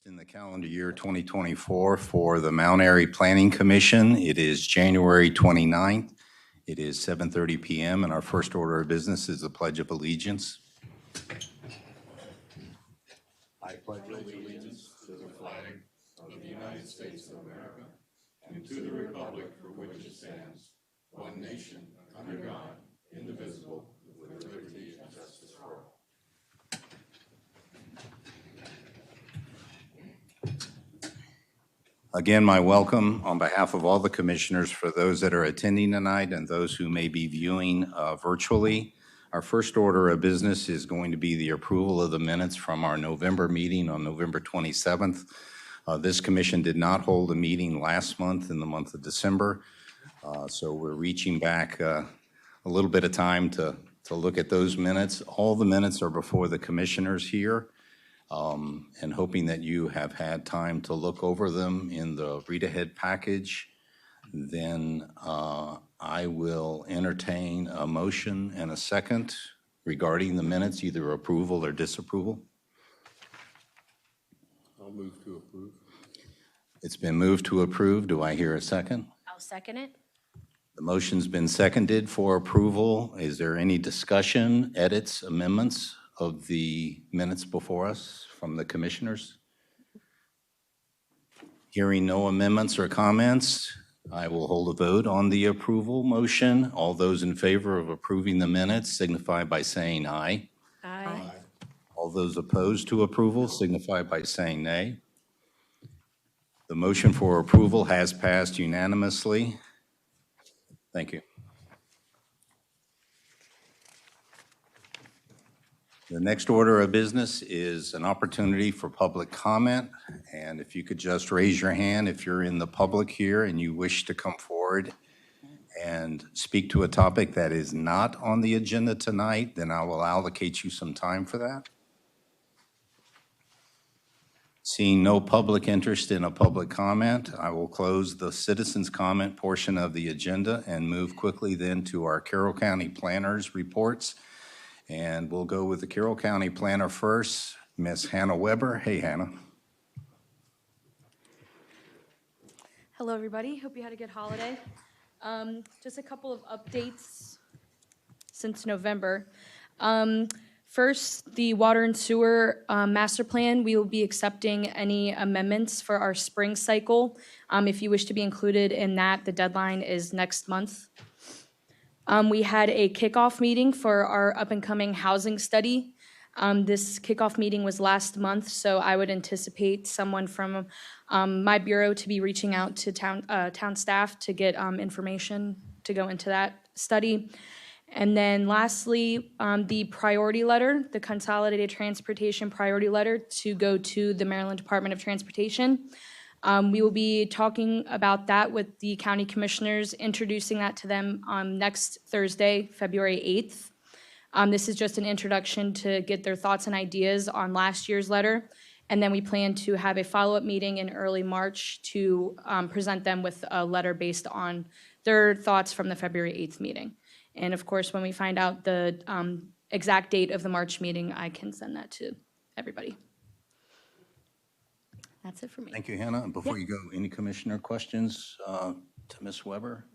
In the calendar year 2024 for the Mount Airy Planning Commission. It is January 29th. It is 7:30 p.m. and our first order of business is the Pledge of Allegiance. I pledge allegiance to the flag of the United States of America and to the republic for which it stands, one nation, under God, indivisible, with liberty and justice for all. Again, my welcome on behalf of all the commissioners for those that are attending tonight and those who may be viewing virtually. Our first order of business is going to be the approval of the minutes from our November meeting on November 27th. This commission did not hold a meeting last month in the month of December, so we're reaching back a little bit of time to look at those minutes. All the minutes are before the commissioners here. And hoping that you have had time to look over them in the read-ahead package, then I will entertain a motion and a second regarding the minutes, either approval or disapproval. I'll move to approve. It's been moved to approve. Do I hear a second? I'll second it. The motion's been seconded for approval. Is there any discussion, edits, amendments of the minutes before us from the commissioners? Hearing no amendments or comments, I will hold a vote on the approval motion. All those in favor of approving the minutes signify by saying aye. Aye. All those opposed to approval signify by saying nay. The motion for approval has passed unanimously. Thank you. The next order of business is an opportunity for public comment, and if you could just raise your hand if you're in the public here and you wish to come forward and speak to a topic that is not on the agenda tonight, then I will allocate you some time for that. Seeing no public interest in a public comment, I will close the citizens' comment portion of the agenda and move quickly then to our Carroll County planners' reports. And we'll go with the Carroll County planner first, Ms. Hannah Weber. Hey, Hannah. Hello, everybody. Hope you had a good holiday. Just a couple of updates since November. First, the water and sewer master plan. We will be accepting any amendments for our spring cycle. If you wish to be included in that, the deadline is next month. We had a kickoff meeting for our up-and-coming housing study. This kickoff meeting was last month, so I would anticipate someone from my bureau to be reaching out to town staff to get information to go into that study. And then lastly, the priority letter, the Consolidated Transportation Priority Letter to go to the Maryland Department of Transportation. We will be talking about that with the county commissioners, introducing that to them next Thursday, February 8th. This is just an introduction to get their thoughts and ideas on last year's letter. And then we plan to have a follow-up meeting in early March to present them with a letter based on their thoughts from the February 8th meeting. And of course, when we find out the exact date of the March meeting, I can send that to everybody. That's it for me. Thank you, Hannah. And before you go, any commissioner questions to Ms. Weber?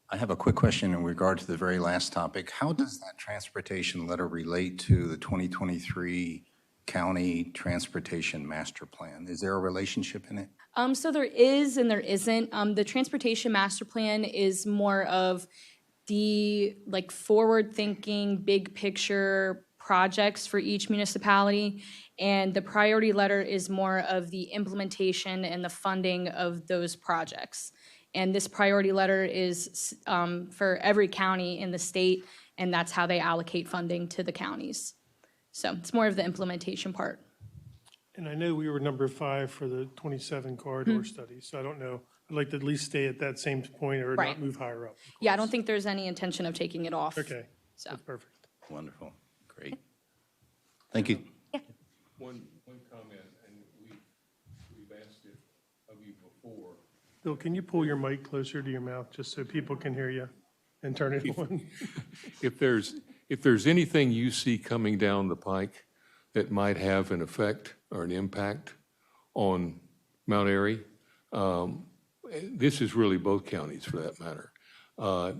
I have a quick question in regard to the very last topic. How does that transportation letter relate to the 2023 county transportation master plan? Is there a relationship in it? So there is and there isn't. The transportation master plan is more of the forward-thinking, big picture projects for each municipality, and the priority letter is more of the implementation and the funding of those projects. And this priority letter is for every county in the state, and that's how they allocate funding to the counties. So it's more of the implementation part. And I know we were number 5 for the 27 corridor study, so I don't know. I'd like to at least stay at that same point or Right. not move higher up. Yeah, I don't think there's any intention of taking it off. Okay, So. that's perfect. Wonderful. Great. Thank you. One comment, and we've asked it of you before. Bill, can you pull your mic closer to your mouth just so people can hear you and turn it on? If there's anything you see coming down the pike that might have an effect or an impact on Mount Airy. This is really both counties for that matter.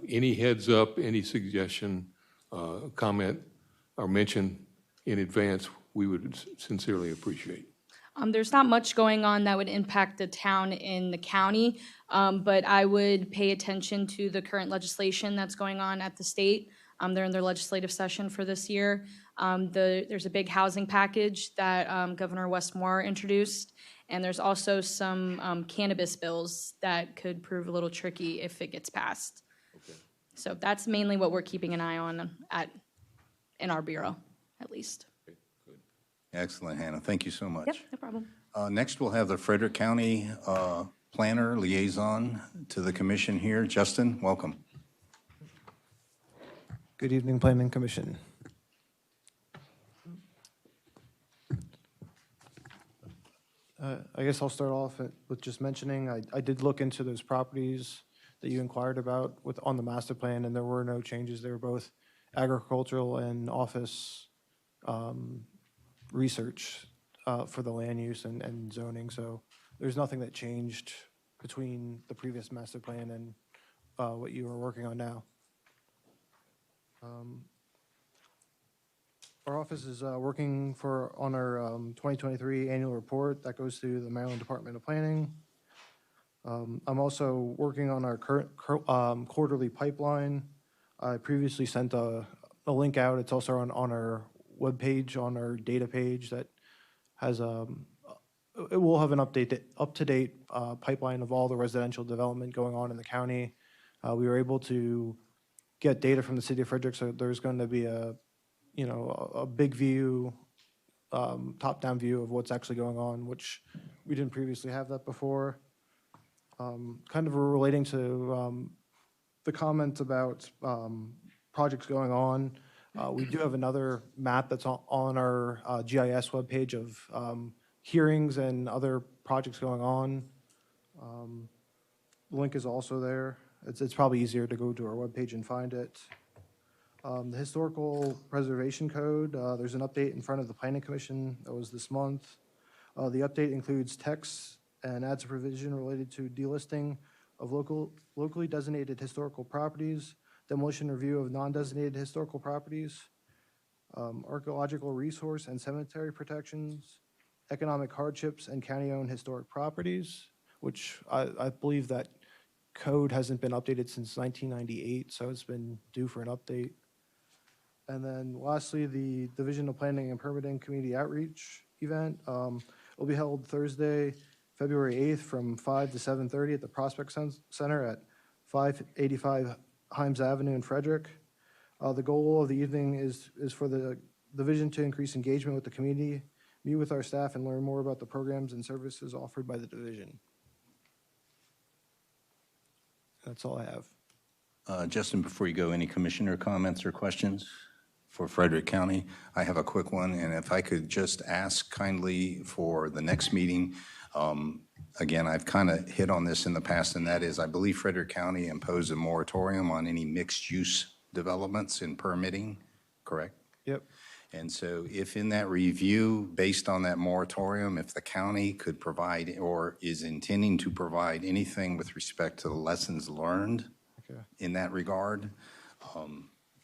Any heads up, any suggestion, comment, or mention in advance, we would sincerely appreciate. There's not much going on that would impact the town in the county, but I would pay attention to the current legislation that's going on at the state. They're in their legislative session for this year. There's a big housing package that Governor Westmore introduced, and there's also some cannabis bills that could prove a little tricky if it gets passed. Okay. So that's mainly what we're keeping an eye on in our bureau, at least. Okay, good. Excellent, Hannah. Thank you so much. Yep, no problem. Next, we'll have the Frederick County Planner Liaison to the commission here. Justin, welcome. Good evening, Planning Commission. I guess I'll start off with just mentioning, I did look into those properties that you inquired about on the master plan, and there were no changes. They were both agricultural and office research for the land use and zoning. So there's nothing that changed between the previous master plan and what you are working on now. Our office is working on our 2023 annual report that goes to the Maryland Department of Planning. I'm also working on our current quarterly pipeline. I previously sent a link out. It's also on our webpage, on our data page that has it will have an up-to-date pipeline of all the residential development going on in the county. We were able to get data from the city of Frederick, so there's going to be a big view, top-down view of what's actually going on, which we didn't previously have that before. Kind of relating to the comment about projects going on, we do have another map that's on our GIS webpage of hearings and other projects going on. The link is also there. It's probably easier to go to our webpage and find it. The Historical Preservation Code, there's an update in front of the Planning Commission that was this month. The update includes text and adds a provision related to delisting of locally designated historical properties, demolition review of non-designated historical properties, archaeological resource and cemetery protections, economic hardships and county-owned historic properties, which I believe that code hasn't been updated since 1998, so it's been due for an update. And then lastly, the Division of Planning and Permitting Community Outreach event will be held Thursday, February 8th from 5 to 7:30 at the Prospect Center at 585 Himes Avenue in Frederick. The goal of the evening is for the division to increase engagement with the community, meet with our staff, and learn more about the programs and services offered by the division. That's all I have. Justin, before you go, any commissioner comments or questions for Frederick County? I have a quick one, and if I could just ask kindly for the next meeting. Again, I've kind of hit on this in the past, and that is I believe Frederick County imposed a moratorium on any mixed-use developments in permitting, correct? Yep. And so if in that review, based on that moratorium, if the county could provide or is intending to provide anything with respect to the lessons learned in that regard,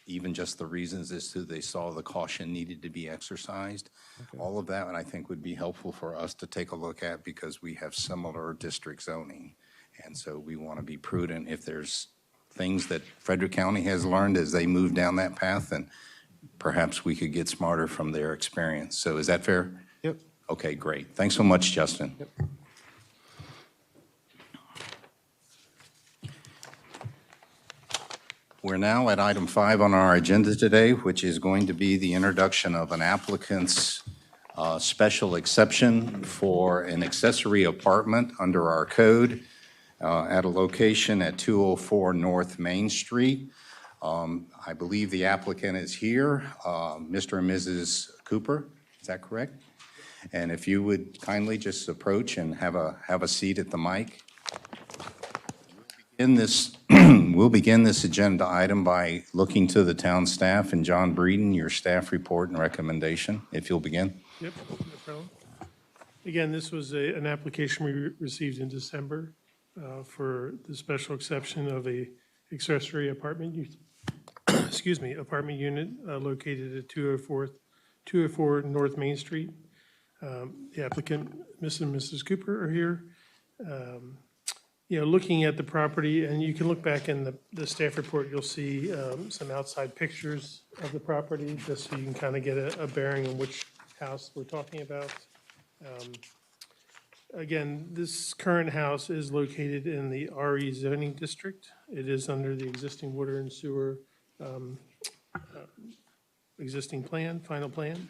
even just the reasons as to they saw the caution needed to be exercised, all of that I think would be helpful for us to take a look at because we have similar district zoning. And so we want to be prudent if there's things that Frederick County has learned as they move down that path, and perhaps we could get smarter from their experience. So is that fair? Yep. Okay, great. Thanks so much, Justin. Yep. We're now at item 5 on our agenda today, which is going to be the introduction of an applicant's special exception for an accessory apartment under our code at a location at 204 North Main Street. I believe the applicant is here, Mr. and Mrs. Cooper. Is that correct? And if you would kindly just approach and have a seat at the mic. We'll begin this agenda item by looking to the town staff, and John Breeden, your staff report and recommendation, if you'll begin. Yep, no problem. Again, this was an application we received in December for the special exception of a accessory apartment, excuse me, apartment unit located at 204 North Main Street. The applicant, Mr. and Mrs. Cooper, are here. You know, looking at the property, and you can look back in the staff report, you'll see some outside pictures of the property, just so you can kind of get a bearing on which house we're talking about. Again, this current house is located in the RE zoning district. It is under the existing water and sewer existing plan, final plan.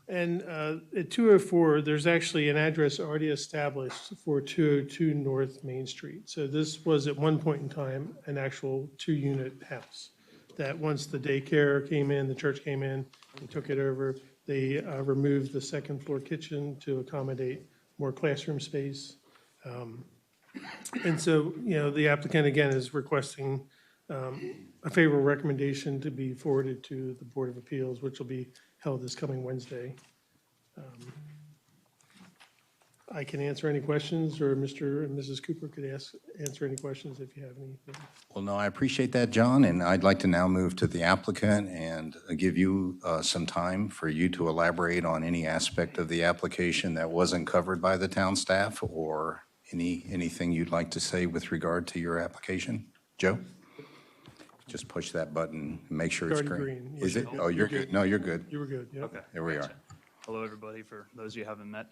And at 204, there's actually an address already established for 202 North Main Street. So this was at one point in time an actual 2-unit house that once the daycare came in, the church came in, and took it over, they removed the second floor kitchen to accommodate more classroom space. And so, you know, the applicant again is requesting a favorable recommendation to be forwarded to the Board of Appeals, which will be held this coming Wednesday. I can answer any questions, or Mr. and Mrs. Cooper could answer any questions if you have anything. Well, no, I appreciate that, John, and I'd like to now move to the applicant and give you some time for you to elaborate on any aspect of the application that wasn't covered by the town staff, or anything you'd like to say with regard to your application. Joe? Just push that button and make sure it's Already green. green. Is it? Oh, you're good. No, you're good. You were good, yep. Okay. There we are. gotcha. Hello, everybody, for those you haven't met.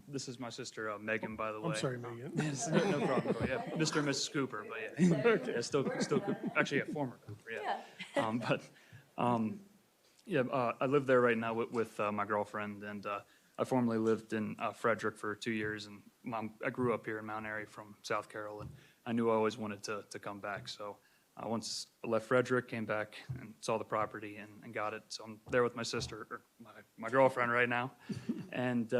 This is my sister, Megan, by the way. I'm sorry, Megan. Yes, no problem. Yeah, Mr. and Mrs. Cooper, but yeah. Yeah, still, Cooper. Actually, yeah, former Cooper, yeah. I live there right now with my girlfriend, and I formerly lived in Frederick for 2 years, and I grew up here in Mount Airy from South Carroll, and I knew I always wanted to come back, so once I left Frederick, came back and saw the property and got it. So I'm there with my sister, or my girlfriend right now. And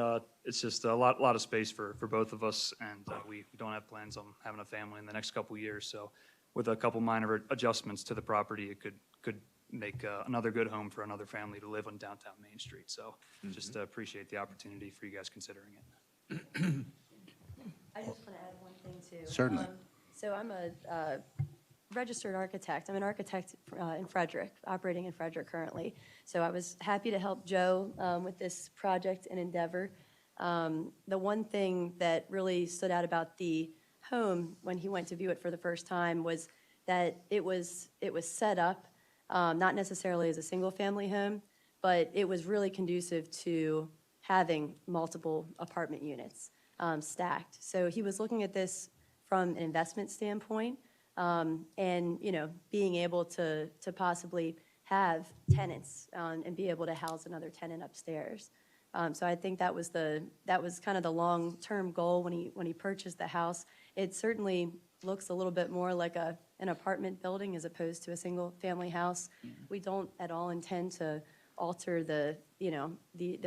it's just a lot of space for both of us. And we don't have plans on having a family in the next couple years. So with a couple minor adjustments to the property, it could make another good home for another family to live on downtown Main Street. So just appreciate the opportunity for you guys considering it. I just want to add one thing too. Certainly. So I'm a registered architect. I'm an architect in Frederick, operating in Frederick currently. So I was happy to help Joe with this project and endeavor. The one thing that really stood out about the home when he went to view it for the first time was that it was set up not necessarily as a single-family home, but it was really conducive to having multiple apartment units stacked. So he was looking at this from an investment standpoint. And, you know, being able to possibly have tenants and be able to house another tenant upstairs. So I think that was kind of the long-term goal when he purchased the house. It certainly looks a little bit more like an apartment building as opposed to a single-family house. We don't at all intend to alter the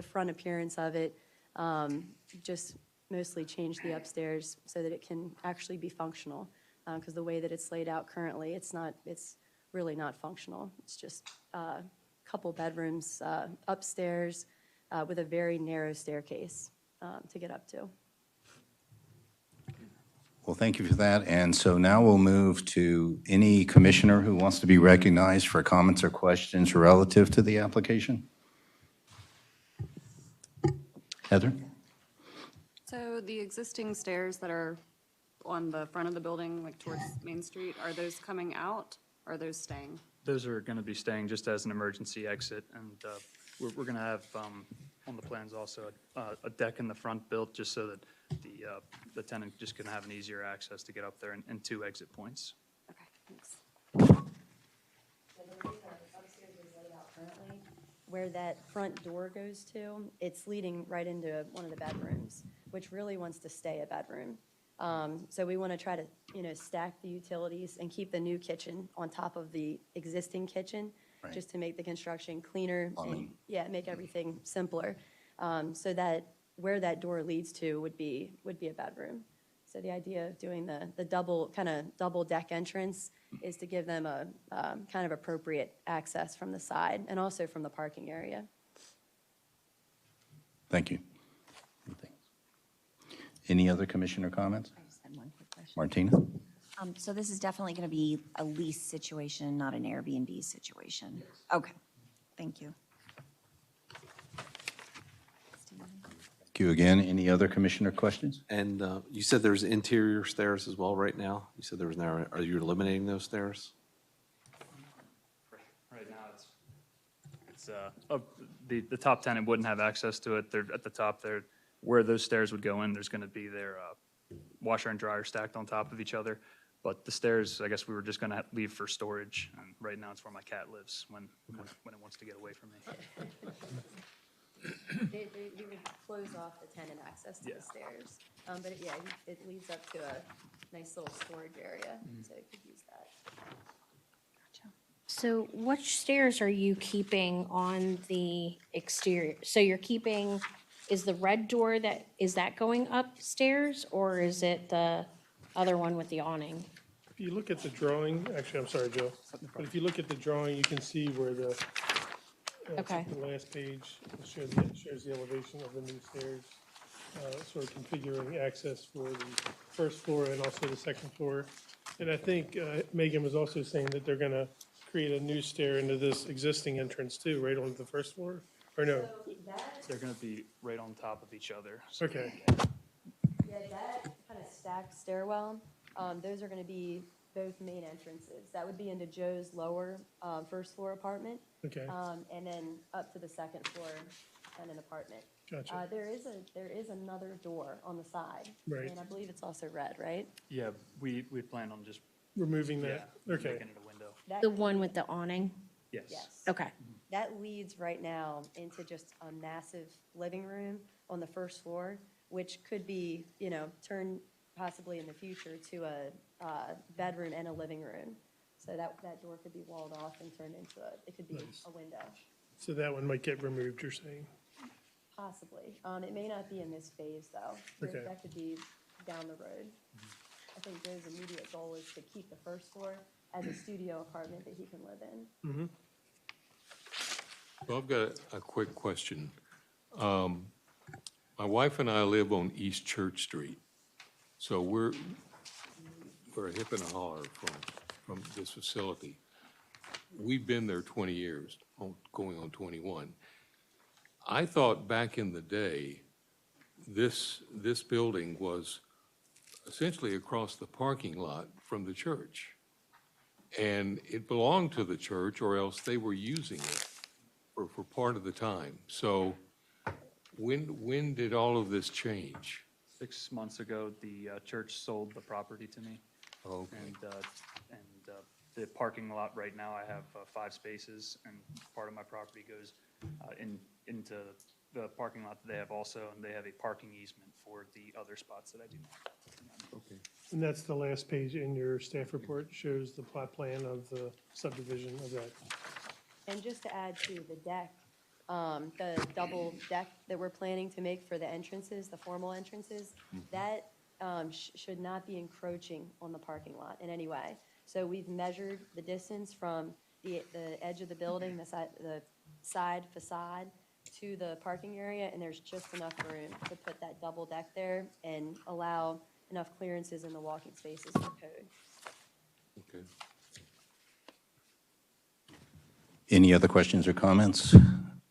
front appearance of it, just mostly change the upstairs so that it can actually be functional. Because the way that it's laid out currently, it's really not functional. It's just a couple bedrooms upstairs with a very narrow staircase to get up to. Well, thank you for that. And so now we'll move to any commissioner who wants to be recognized for comments or questions relative to the application. Heather? So the existing stairs that are on the front of the building, like towards Main Street, are those coming out or are those staying? Those are going to be staying just as an emergency exit. And we're going to have on the plans also a deck in the front built just so that the tenant just can have an easier access to get up there and 2 exit points. Okay, thanks. So the way the upstairs is laid out currently, where that front door goes to, it's leading right into one of the bedrooms, which really wants to stay a bedroom. So we want to try to, stack the utilities and keep the new kitchen on top of the existing kitchen, Right. just to make the construction cleaner Plumbing. and, make everything simpler. So that where that door leads to would be a bedroom. So the idea of doing the double deck entrance is to give them a kind of appropriate access from the side and also from the parking area. Thank you. Anything else? Any other commissioner comments? I just had one quick question. Martina? So this is definitely going to be a lease situation, not an Airbnb situation? Okay, thank you. Thank you again. Any other commissioner questions? And you said there's interior stairs as well right now? You said there was now, are you eliminating those stairs? Right now, the top tenant wouldn't have access to it. They're at the top there. Where those stairs would go in, there's going to be their washer and dryer stacked on top of each other. But the stairs, I guess we were just going to leave for storage. And right now, it's where my cat lives when it wants to get away from me. You would close off the tenant access to Yeah. the stairs. But it leads up to a nice little storage area, so you could use that. So which stairs are you keeping on the exterior? So you're keeping, is the red door is that going upstairs, or is it the other one with the awning? If you look at the drawing, actually, I'm sorry, Joe, but if you look at the drawing, you can see where it's Okay. the last page, it shows the elevation of the new stairs, sort of configuring access for the first floor and also the second floor. And I think Megan was also saying that they're going to create a new stair into this existing entrance too, right on the first floor? Or no? They're going to be right on top of each other. So Okay, Yeah, that kind of stacked stairwell, those are going to be both main entrances. That would be into Joe's lower first floor apartment, okay, and then up to the second floor and an apartment. gotcha. There is another door on the side. Right. And I believe it's also red, right? yeah, we plan on just Removing that, okay. making it a window. That The one with the awning? Yes. Yes. Okay. That leads right now into just a massive living room on the first floor, which could be, turned possibly in the future to a bedroom and a living room. So that door could be walled off and turned into it could be a window, So that one might get removed, you're saying? possibly. It may not be in this phase, though. Okay. That could be down the road. I think Joe's immediate goal is to keep the first floor as a studio apartment that he can live in. Well, I've got a quick question. My wife and I live on East Church Street, so we're a hip and a holler from this facility. We've been there 20 years, going on 21. I thought back in the day, this building was essentially across the parking lot from the church. And it belonged to the church, or else they were using it for part of the time. So when did all of this change? 6 months ago, the church sold the property to me. Okay. And the parking lot right now, I have 5 spaces, and part of my property goes into the parking lot that they have also, and they have a parking easement for the other spots that I do not. Okay. And that's the last page in your staff report, shows the plot plan of the subdivision of that. And just to add to the deck, the double deck that we're planning to make for the entrances, the formal entrances, that should not be encroaching on the parking lot in any way. So we've measured the distance from the edge of the building, the side facade, to the parking area, and there's just enough room to put that double deck there and allow enough clearances in the walking spaces for code. Okay. Any other questions or comments?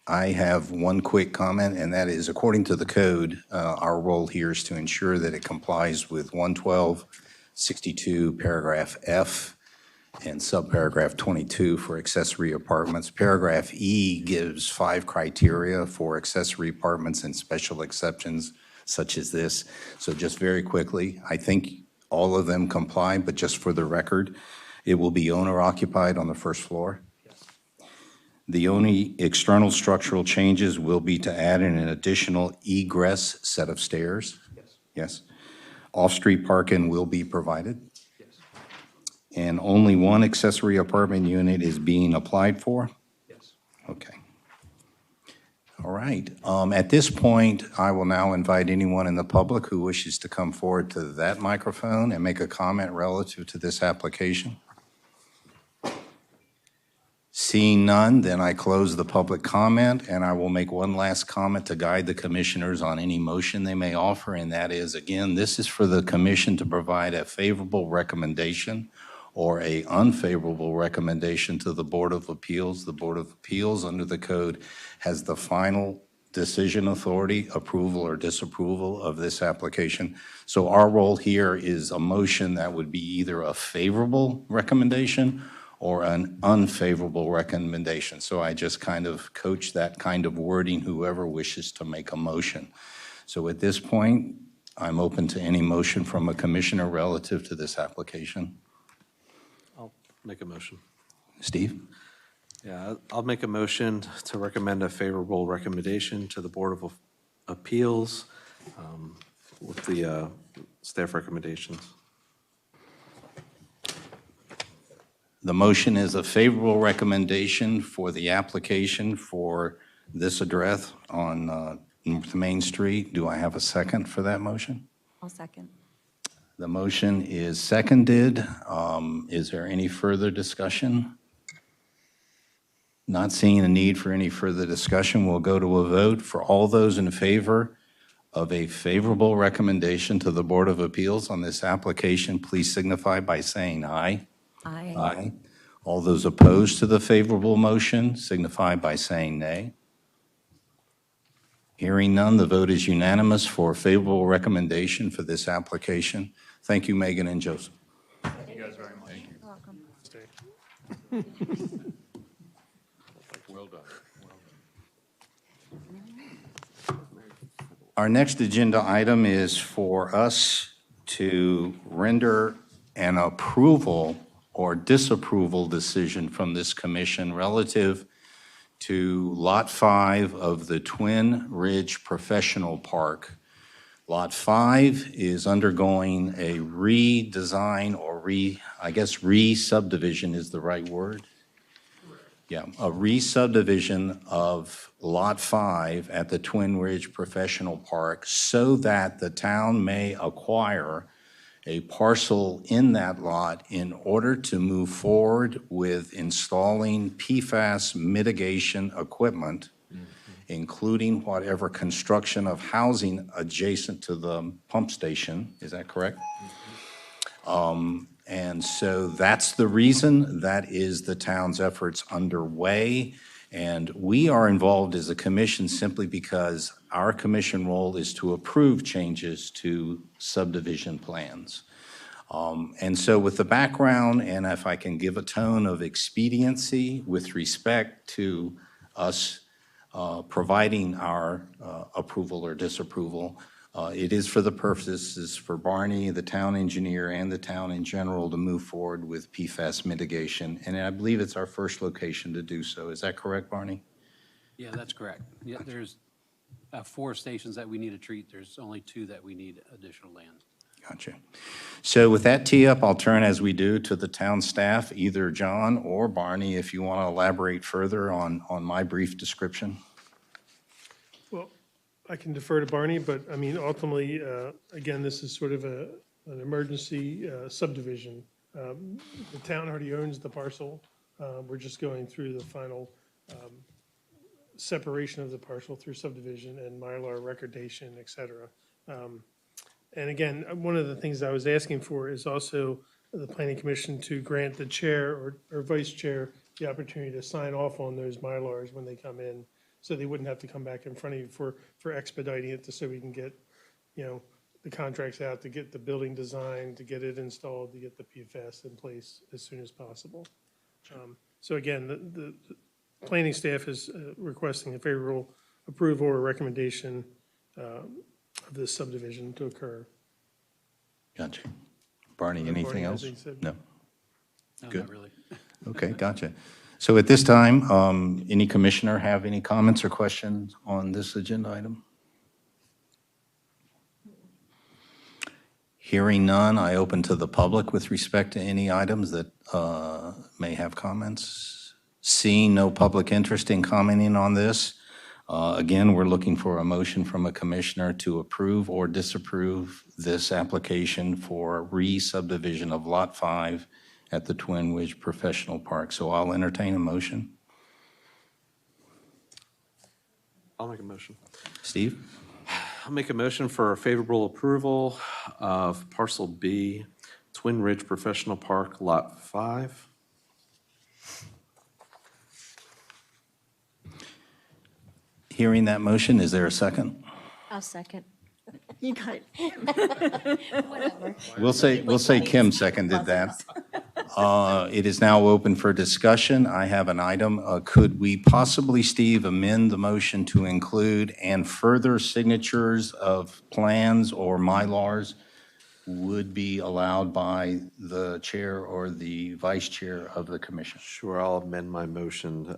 I have one quick comment, and that is, according to the code, our role here is to ensure that it complies with 11262 paragraph F and subparagraph 22 for accessory apartments. Paragraph E gives 5 criteria for accessory apartments and special exceptions such as this. So just very quickly, I think all of them comply, but just for the record, it will be owner occupied on the first floor. The only external structural changes will be to add in an additional egress set of stairs. Yes. Yes. Off-street parking will be provided. Yes. And only one accessory apartment unit is being applied for? Yes. Okay. All right. At this point, I will now invite anyone in the public who wishes to come forward to that microphone and make a comment relative to this application. Seeing none, then I close the public comment, and I will make one last comment to guide the commissioners on any motion they may offer, and that is, again, this is for the commission to provide a favorable recommendation or a unfavorable recommendation to the Board of Appeals. The Board of Appeals, under the code, has the final decision authority, approval or disapproval of this application. So our role here is a motion that would be either a favorable recommendation or an unfavorable recommendation. So I just kind of coach that kind of wording, whoever wishes to make a motion. So at this point, I'm open to any motion from a commissioner relative to this application. I'll make a motion. Steve? Yeah, I'll make a motion to recommend a favorable recommendation to the Board of Appeals with the staff recommendations. The motion is a favorable recommendation for the application for this address on North Main Street. Do I have a second for that motion? I'll second. The motion is seconded. Is there any further discussion? Not seeing a need for any further discussion, we'll go to a vote. For all those in favor of a favorable recommendation to the Board of Appeals on this application, please signify by saying aye. Aye. Aye. All those opposed to the favorable motion signify by saying nay. Hearing none, the vote is unanimous for a favorable recommendation for this application. Thank you, Megan and Joseph. Thank you guys very much. You're welcome. Well done. Our next agenda item is for us to render an approval or disapproval decision from this commission relative to Lot 5 of the Twin Ridge Professional Park. Lot 5 is undergoing a redesign or re-subdivision is the right word? Yeah, a re-subdivision of Lot 5 at the Twin Ridge Professional Park so that the town may acquire a parcel in that lot in order to move forward with installing PFAS mitigation equipment, including whatever construction of housing adjacent to the pump station. Is that correct? And so that's the reason. That is the town's efforts underway. And we are involved as a commission simply because our commission role is to approve changes to subdivision plans. And so with the background, and if I can give a tone of expediency with respect to us providing our approval or disapproval, it is for the purposes for Barney, the town engineer, and the town in general to move forward with PFAS mitigation. And I believe it's our first location to do so. Is that correct, Barney? Yeah, that's correct. Yeah, there's 4 stations that we need to treat. There's only 2 that we need additional land. Gotcha. So with that tee up, I'll turn, as we do, to the town staff, either John or Barney, if you want to elaborate further on my brief description. Well, I can defer to Barney, but I mean, ultimately, again, this is sort of an emergency subdivision. The town already owns the parcel. We're just going through the final separation of the parcel through subdivision and Mylar recordation, et cetera. And again, one of the things I was asking for is also the planning commission to grant the chair or vice chair the opportunity to sign off on those Mylars when they come in, so they wouldn't have to come back in front of you for expediting it, so we can get, the contracts out, to get the building designed, to get it installed, to get the PFAS in place as soon as possible. So again, the planning staff is requesting a favorable approval or recommendation of this subdivision to occur. Gotcha. Barney, anything Barney, else? anything said? No. No, Good. not really. Okay, gotcha. So at this time, any commissioner have any comments or questions on this agenda item? Hearing none, I open to the public with respect to any items that may have comments. Seeing no public interest in commenting on this, again, we're looking for a motion from a commissioner to approve or disapprove this application for re-subdivision of Lot 5 at the Twin Ridge Professional Park. So I'll entertain a motion. I'll make a motion. Steve? I'll make a motion for favorable approval of parcel B, Twin Ridge Professional Park, Lot 5. Hearing that motion, is there a second? I'll second. You got it. We'll say Kim seconded that. It is now open for discussion. I have an item. Could we possibly, Steve, amend the motion to include and further signatures of plans or Mylars would be allowed by the chair or the vice chair of the commission? Sure, I'll amend my motion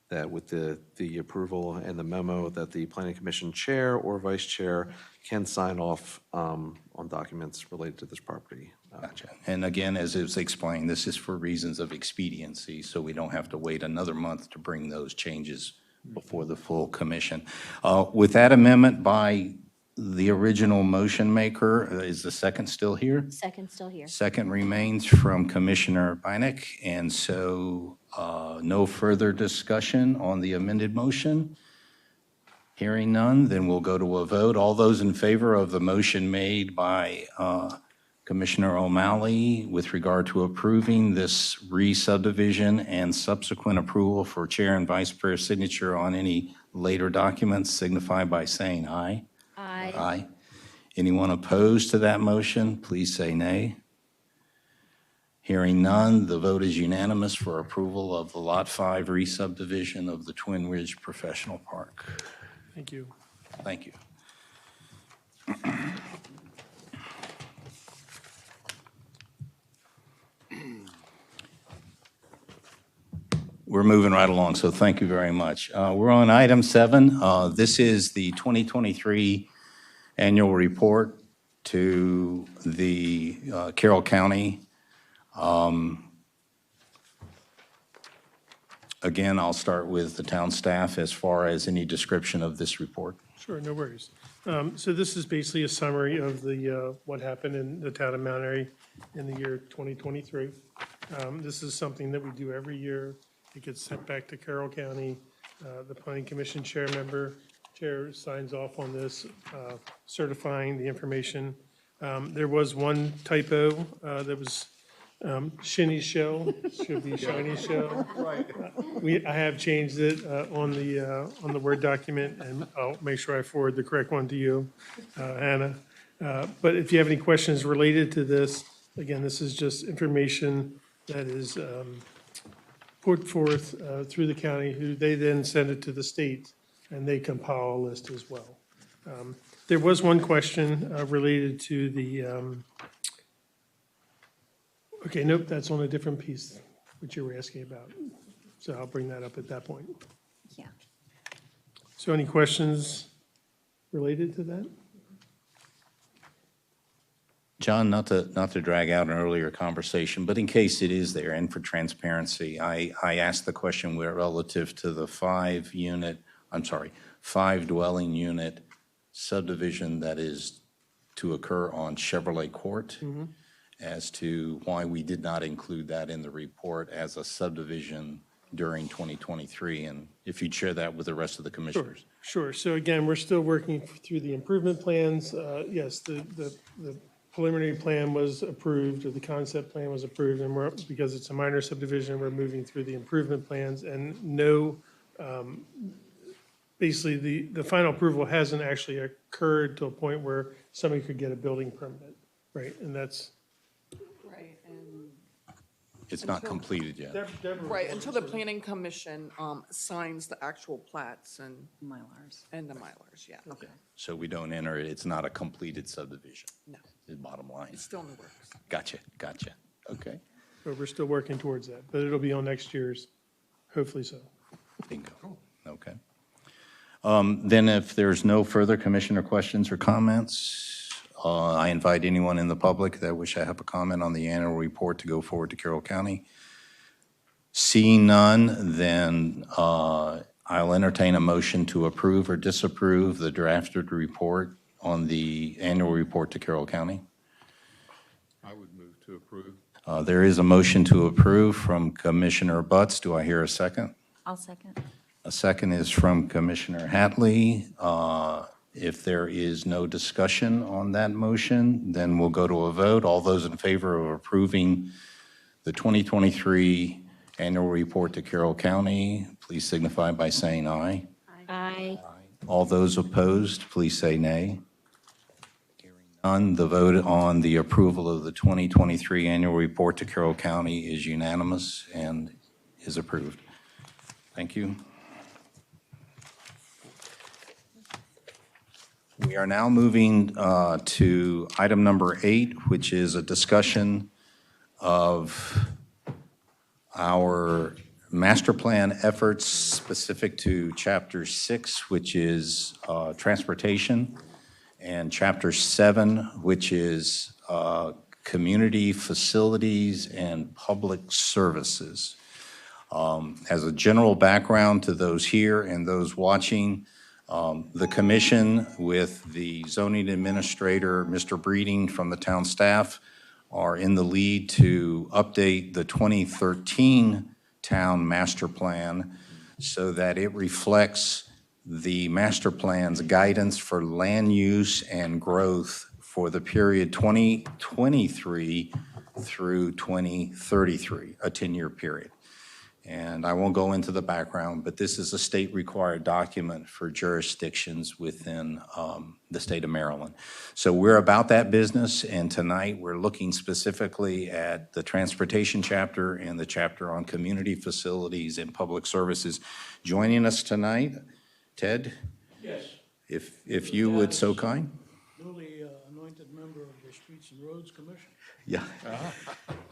that with the approval and the memo that the planning commission chair or vice chair can sign off on documents related to this property. Gotcha. And again, as it was explained, this is for reasons of expediency, so we don't have to wait another month to bring those changes before the full commission. With that amendment by the original motion maker, is the second still here? Second still here. Second remains from Commissioner Beineck, and so no further discussion on the amended motion. Hearing none, then we'll go to a vote. All those in favor of the motion made by Commissioner O'Malley with regard to approving this re-subdivision and subsequent approval for chair and vice chair signature on any later documents signify by saying aye. Aye. Aye. Anyone opposed to that motion, please say nay. Hearing none, the vote is unanimous for approval of the Lot 5 re-subdivision of the Twin Ridge Professional Park. Thank you. Thank you. We're moving right along, so thank you very much. We're on item 7. This is the 2023 annual report to the Carroll County. Again, I'll start with the town staff as far as any description of this report. Sure, no worries. So this is basically a summary of the, what happened in the town of Mount Airy in the year 2023. This is something that we do every year. It gets sent back to Carroll County. The Planning Commission chair signs off on this, certifying the information. There was one typo that was shinny shell, should be shiny shell. I have changed it on the Word document, and I'll make sure I forward the correct one to you, Hannah. But if you have any questions related to this, again, this is just information that is put forth through the county, who they then send it to the state, and they compile a list as well. There was one question related to the, okay, nope, that's on a different piece, which you were asking about. So I'll bring that up at that point. Yeah. So any questions related to that? John, not to drag out an earlier conversation, but in case it is there and for transparency, I asked the question where relative to the 5 dwelling unit subdivision that is to occur on Chevrolet Court, as to why we did not include that in the report as a subdivision during 2023, and if you'd share that with the rest of the commissioners. Sure. So again, we're still working through the improvement plans. Yes, the preliminary plan was approved, or the concept plan was approved, and because it's a minor subdivision, we're moving through the improvement plans, and no, basically, the final approval hasn't actually occurred to a point where somebody could get a building permit, right? And that's. Right, and. It's not completed yet. Right, until the planning commission signs the actual plats and. Mylars. And the Mylars, yeah. Okay. So we don't enter it, it's not a completed subdivision. No, Is bottom line. it's still in the works. Gotcha. Okay. But we're still working towards that, but it'll be on next year's, hopefully so. Bingo. Okay. Then if there's no further commissioner questions or comments, I invite anyone in the public that wish to have a comment on the annual report to go forward to Carroll County. Seeing none, then I'll entertain a motion to approve or disapprove the drafted report on the annual report to Carroll County. I would move to approve. There is a motion to approve from Commissioner Butts. Do I hear a second? I'll second. A second is from Commissioner Hatley. If there is no discussion on that motion, then we'll go to a vote. All those in favor of approving the 2023 annual report to Carroll County, please signify by saying aye. Aye. All those opposed, please say nay. None. The vote on the approval of the 2023 annual report to Carroll County is unanimous and is approved. Thank you. We are now moving to item number 8, which is a discussion of our master plan efforts specific to Chapter 6, which is transportation, and Chapter 7, which is community facilities and public services. As a general background to those here and those watching, the commission with the zoning administrator, Mr. Breeding from the town staff, are in the lead to update the 2013 town master plan so that it reflects the master plan's guidance for land use and growth for the period 2023 through 2033, a 10-year period. And I won't go into the background, but this is a state-required document for jurisdictions within the state of Maryland. So we're about that business, and tonight we're looking specifically at the transportation chapter and the chapter on community facilities and public services. Joining us tonight, Ted? Yes. If you would so kind. Newly anointed member of the Streets and Roads Commission. Yeah.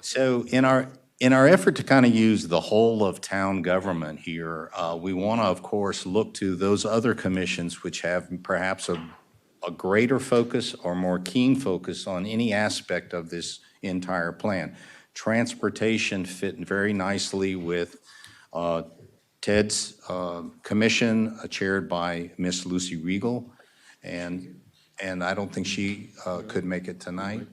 So in our effort to kind of use the whole of town government here, we want to, of course, look to those other commissions which have perhaps a greater focus or more keen focus on any aspect of this entire plan. Transportation fit very nicely with Ted's commission, chaired by Miss Lucy Regal, and I don't think she could make it tonight.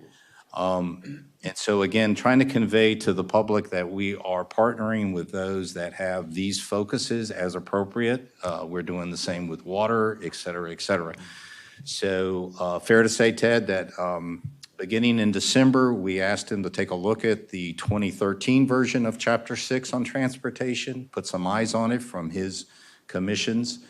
And so again, trying to convey to the public that we are partnering with those that have these focuses as appropriate. We're doing the same with water, et cetera, et cetera. So fair to say, Ted, that beginning in December, we asked him to take a look at the 2013 version of Chapter 6 on transportation, put some eyes on it from his commission's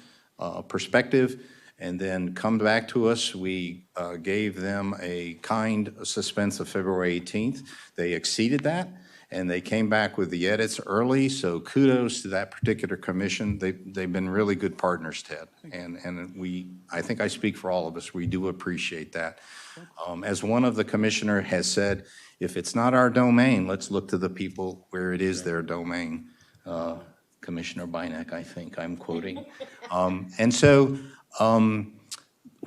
perspective, and then come back to us. We gave them a kind suspense of February 18th. They exceeded that, and they came back with the edits early, so kudos to that particular commission. They've been really good partners, Ted, and I think I speak for all of us, we do appreciate that. As one of the commissioner has said, if it's not our domain, let's look to the people where it is their domain. Commissioner Beineck, I think I'm quoting. And so,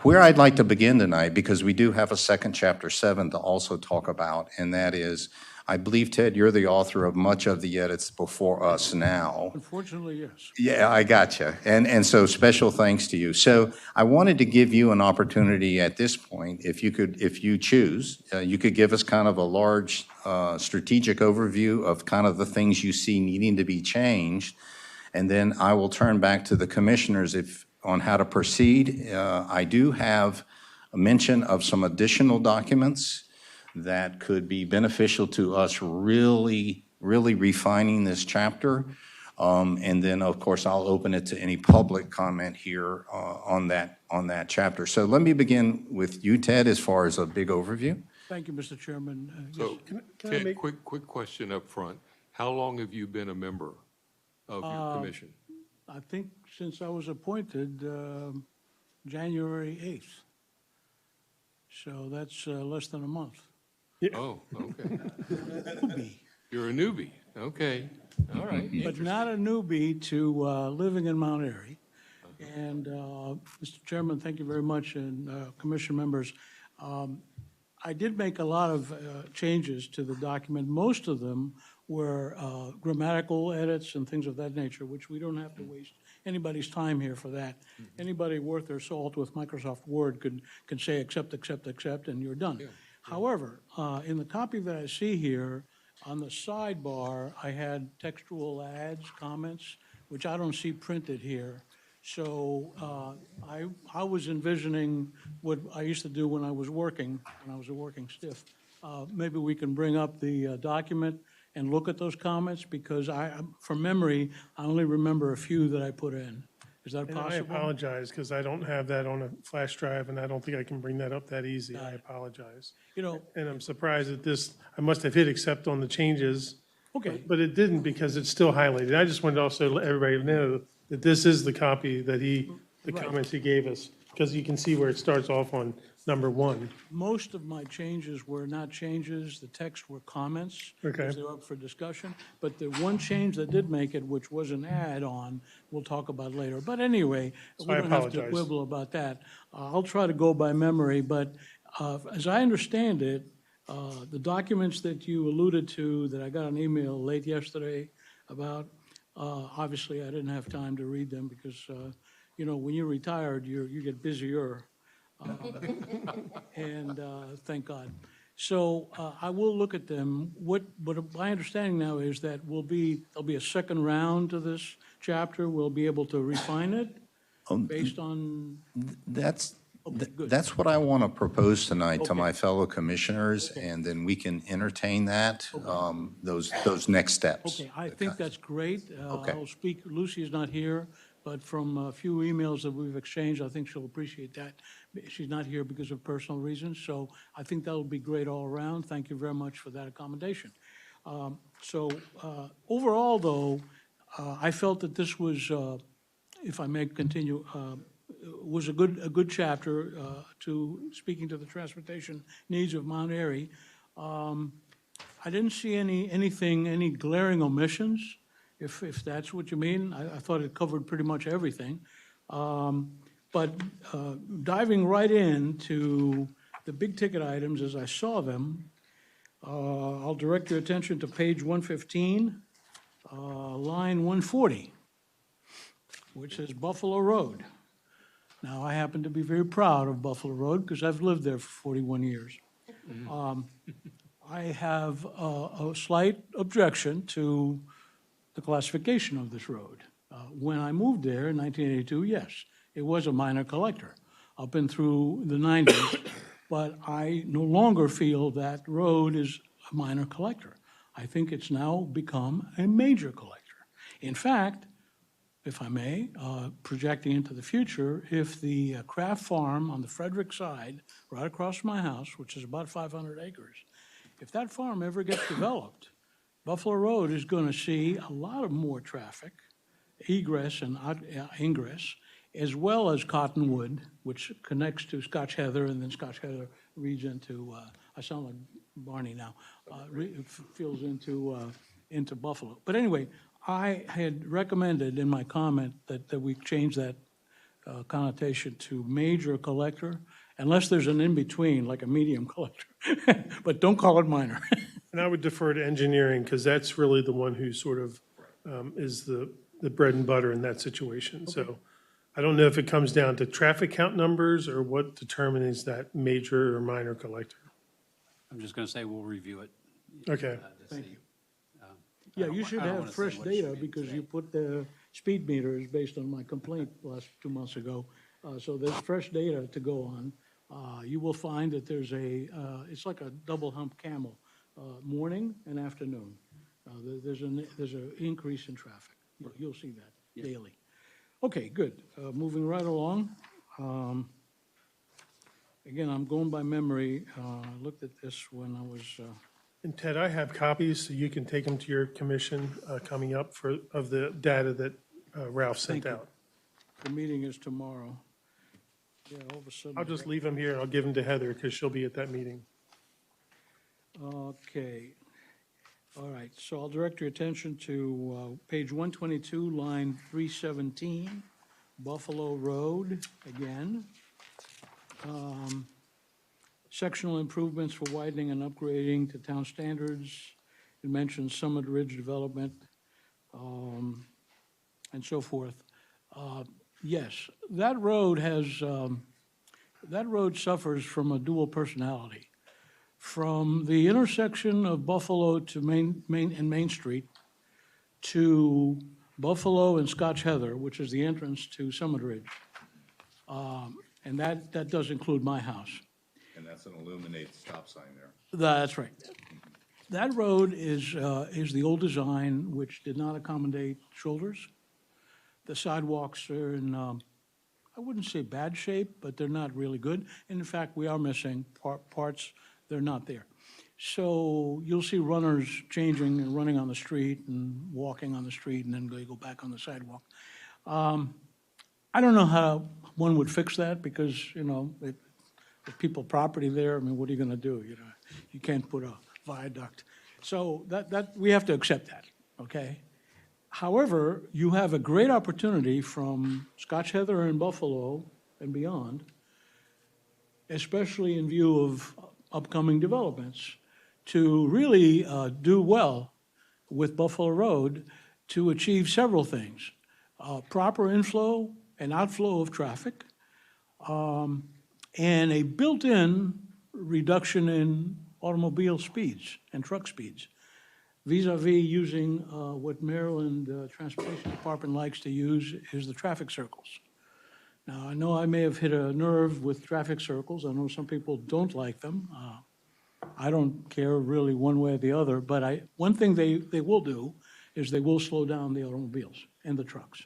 where I'd like to begin tonight, because we do have a second Chapter 7 to also talk about, and that is, I believe, Ted, you're the author of much of the edits before us now. Unfortunately, yes. Yeah, I gotcha. And so special thanks to you. So I wanted to give you an opportunity at this point, if you choose, you could give us kind of a large strategic overview of kind of the things you see needing to be changed. And then I will turn back to the commissioners on how to proceed. I do have a mention of some additional documents that could be beneficial to us really refining this chapter. And then, of course, I'll open it to any public comment here on that chapter. So let me begin with you, Ted, as far as a big overview. Thank you, Mr. Chairman. So, Can I Ted, make- quick question up front. How long have you been a member of your commission? I think since I was appointed, January 8th. So that's less than a month. Oh, okay. Newbie, You're a newbie. Okay. All right. but not a newbie to living in Mount Airy. And Mr. Chairman, thank you very much, and commission members. I did make a lot of changes to the document. Most of them were grammatical edits and things of that nature, which we don't have to waste anybody's time here for that. Anybody worth their salt with Microsoft Word can say accept, and you're done. However, in the copy that I see here, on the sidebar, I had textual adds, comments, which I don't see printed here. So I was envisioning what I used to do when I was a working stiff. Maybe we can bring up the document and look at those comments, because from memory, I only remember a few that I put in. Is that And I possible? apologize, because I don't have that on a flash drive, and I don't think I can bring that up that easy. I apologize. You know, And I'm surprised that this, I must have hit accept on the changes. okay. But it didn't, because it's still highlighted. I just wanted to also let everybody know that this is the copy that the Right. comments he gave us, because you can see where it starts off on number 1. Most of my changes were not changes, the text were comments. Okay. Because they're up for discussion. But the one change that did make it, which was an add-on, we'll talk about later. But anyway, we So I don't have to apologize. quibble about that. I'll try to go by memory, but as I understand it, the documents that you alluded to, that I got an email late yesterday about, obviously, I didn't have time to read them because, you know, when you're retired, you get busier. And thank God. So I will look at them. What my understanding now is that there'll be a second round to this chapter. We'll be able to refine it based on, That's, good. that's what I want to propose tonight to my fellow commissioners, and then we can entertain that, those next steps. okay, I think that's great. Okay. I'll speak, Lucy is not here, but from a few emails that we've exchanged, I think she'll appreciate that. She's not here because of personal reasons, so I think that'll be great all around. Thank you very much for that accommodation. So overall, though, I felt that this was, if I may continue, was a good chapter to speaking to the transportation needs of Mount Airy. I didn't see any glaring omissions, if that's what you mean. I thought it covered pretty much everything. But diving right into the big-ticket items as I saw them, I'll direct your attention to page 115, line 140, which says Buffalo Road. Now, I happen to be very proud of Buffalo Road because I've lived there for 41 years. I have a slight objection to the classification of this road. When I moved there in 1982, yes, it was a minor collector up and through the 90s, but I no longer feel that road is a minor collector. I think it's now become a major collector. In fact, if I may, projecting into the future, if the Kraft Farm on the Frederick side, right across from my house, which is about 500 acres, if that farm ever gets developed, Buffalo Road is going to see a lot of more traffic, egress and ingress, as well as Cottonwood, which connects to Scotch Heather, and then Scotch Heather reads into, I sound like Barney now, feels into Buffalo. But anyway, I had recommended in my comment that we change that connotation to major collector, unless there's an in-between, like a medium collector. But don't call it minor. And I would defer to engineering, because that's really the one who sort of is the bread and butter in that situation. So I don't know if it comes down to traffic count numbers or what determines that major or minor collector. I'm just going to say we'll review it. Okay. To see. Yeah, I don't you wa- should I don't have wanna say fresh what it should data be because today. you put the speed meters based on my complaint last 2 months ago. So there's fresh data to go on. You will find that there's it's like a double hump camel, morning and afternoon. There's an increase in traffic. You'll see that daily. Okay, good. Moving right along. Again, I'm going by memory. I looked at this when I was, And Ted, I have copies, so you can take them to your commission coming up of the data that Ralph sent Thank you. out. the meeting is tomorrow. Yeah, all of a sudden. I'll just leave them here and I'll give them to Heather, because she'll be at that meeting. Okay. All right, so I'll direct your attention to page 122, line 317, Buffalo Road, again. Sectional improvements for widening and upgrading to town standards. It mentions Summit Ridge development, and so forth. Yes, that road suffers from a dual personality. From the intersection of Buffalo to Main Street to Buffalo and Scotch Heather, which is the entrance to Summit Ridge. And that does include my house. And that's an illuminated stop sign there. That's right. That road is the old design, which did not accommodate shoulders. The sidewalks are in, I wouldn't say bad shape, but they're not really good. And in fact, we are missing parts, they're not there. So you'll see runners changing and running on the street and walking on the street, and then they go back on the sidewalk. I don't know how one would fix that, because, you know, if people property there, I mean, what are you gonna do, you know? You can't put a viaduct. So that, we have to accept that, okay? However, you have a great opportunity from Scotch Heather and Buffalo and beyond, especially in view of upcoming developments, to really do well with Buffalo Road to achieve several things. Proper inflow and outflow of traffic, and a built-in reduction in automobile speeds and truck speeds, vis-à-vis using what Maryland Transportation Department likes to use is the traffic circles. Now, I know I may have hit a nerve with traffic circles. I know some people don't like them. I don't care really one way or the other, but one thing they will do is they will slow down the automobiles and the trucks.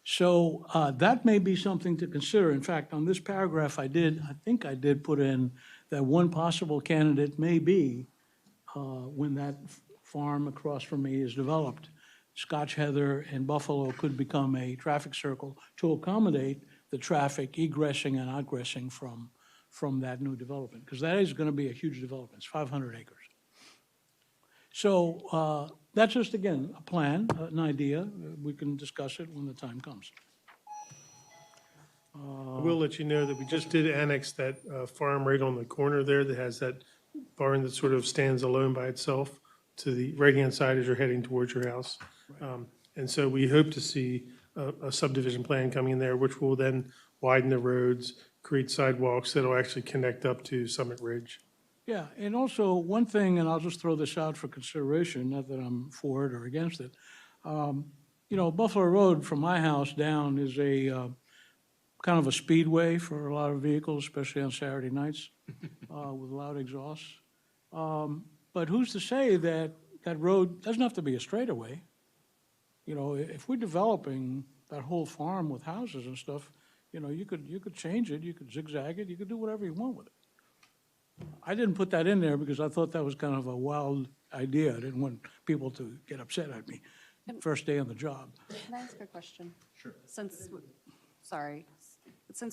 So that may be something to consider. In fact, on this paragraph, I think I did put in that one possible candidate may be, when that farm across from me is developed, Scotch Heather and Buffalo could become a traffic circle to accommodate the traffic egressing and outgressing from that new development, because that is going to be a huge development. It's 500 acres. So that's just, again, a plan, an idea. We can discuss it when the time comes. I will let you know that we just did annex that farm right on the corner there that has that barn that sort of stands alone by itself to the right-hand side as you're heading towards your house. And so we hope to see a subdivision plan coming in there, which will then widen the roads, create sidewalks that'll actually connect up to Summit Ridge. Yeah, and also one thing, and I'll just throw this out for consideration, not that I'm for it or against it. You know, Buffalo Road from my house down is a kind of a speedway for a lot of vehicles, especially on Saturday nights with loud exhausts. But who's to say that that road doesn't have to be a straightaway? You know, if we're developing that whole farm with houses and stuff, you know, you could change it, you could zigzag it, you could do whatever you want with it. I didn't put that in there because I thought that was kind of a wild idea. I didn't want people to get upset at me first day on the job. Can I ask a question? Sure. Since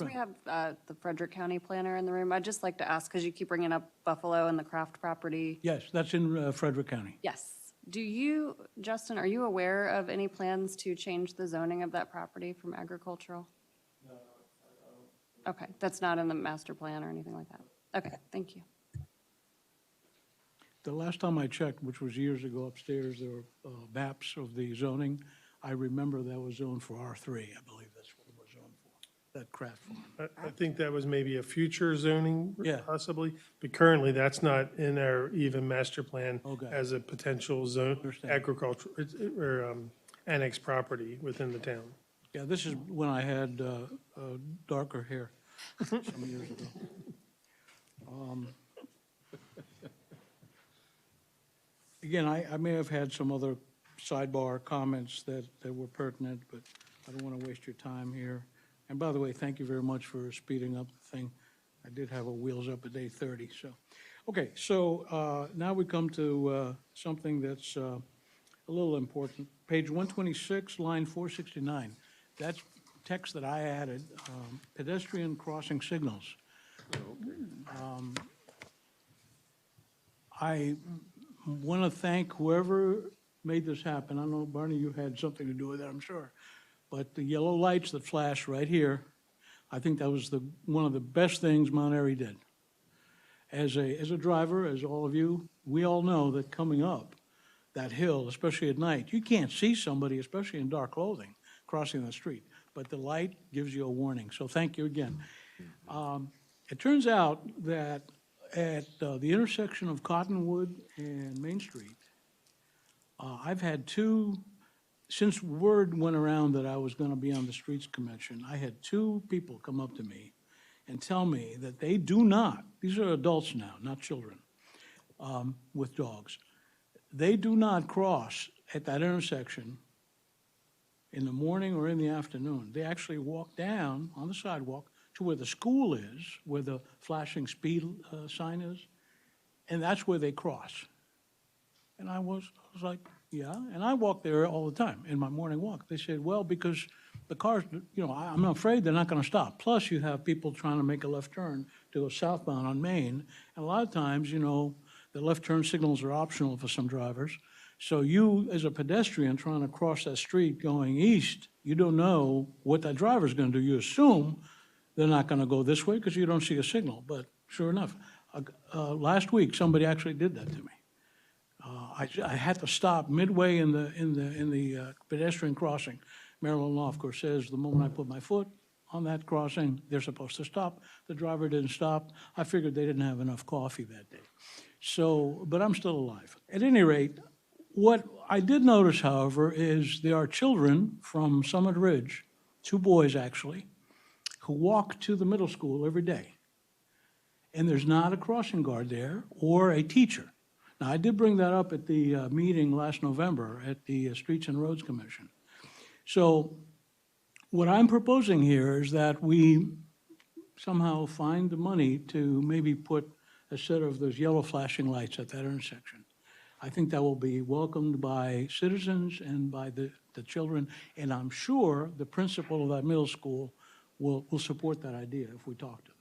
we have the Frederick County planner in the room, I'd just like to ask, because you keep bringing up Buffalo and the Kraft property. Yes, that's in Frederick County. Yes. Do you, Justin, are you aware of any plans to change the zoning of that property from agricultural? No. Okay, that's not in the master plan or anything like that? Okay, thank you. The last time I checked, which was years ago upstairs, there were maps of the zoning. I remember that was zoned for R3, I believe that's what it was zoned for, that Kraft farm. I think that was maybe a future zoning Yeah. possibly, but currently that's not in our even master plan Okay. as a potential zone, Understand. agricultural, or annexed property within the town. Yeah, this is when I had darker hair some years ago. Again, I may have had some other sidebar comments that were pertinent, but I don't want to waste your time here. And by the way, thank you very much for speeding up the thing. I did have a wheels up at 8:30, so. Okay, so now we come to something that's a little important. Page 126, line 469. That's text that I added, pedestrian crossing signals. I want to thank whoever made this happen. I know, Barney, you had something to do with it, I'm sure. But the yellow lights that flash right here, I think that was one of the best things Mount Airy did. As a driver, as all of you, we all know that coming up that hill, especially at night, you can't see somebody, especially in dark clothing, crossing the street. But the light gives you a warning. So thank you again. It turns out that at the intersection of Cottonwood and Main Street, I've had two since word went around that I was going to be on the Streets Commission, I had two people come up to me and tell me that they do not, these are adults now, not children, with dogs. They do not cross at that intersection in the morning or in the afternoon. They actually walk down on the sidewalk to where the school is, where the flashing speed sign is, and that's where they cross. And I was like, yeah, and I walk there all the time in my morning walk. They said, well, because the cars, I'm afraid they're not going to stop. Plus, you have people trying to make a left turn to go southbound on Main, and a lot of times, the left turn signals are optional for some drivers. So you, as a pedestrian trying to cross that street going east, you don't know what that driver's going to do. You assume they're not going to go this way because you don't see a signal. But sure enough, last week, somebody actually did that to me. I had to stop midway in the pedestrian crossing. Maryland law, of course, says the moment I put my foot on that crossing, they're supposed to stop. The driver didn't stop. I figured they didn't have enough coffee that day. So, but I'm still alive. At any rate, what I did notice, however, is there are children from Summit Ridge, 2 boys actually, who walk to the middle school every day. And there's not a crossing guard there or a teacher. Now, I did bring that up at the meeting last November at the Streets and Roads Commission. So what I'm proposing here is that we somehow find the money to maybe put a set of those yellow flashing lights at that intersection. I think that will be welcomed by citizens and by the children, and I'm sure the principal of that middle school will support that idea if we talk to them.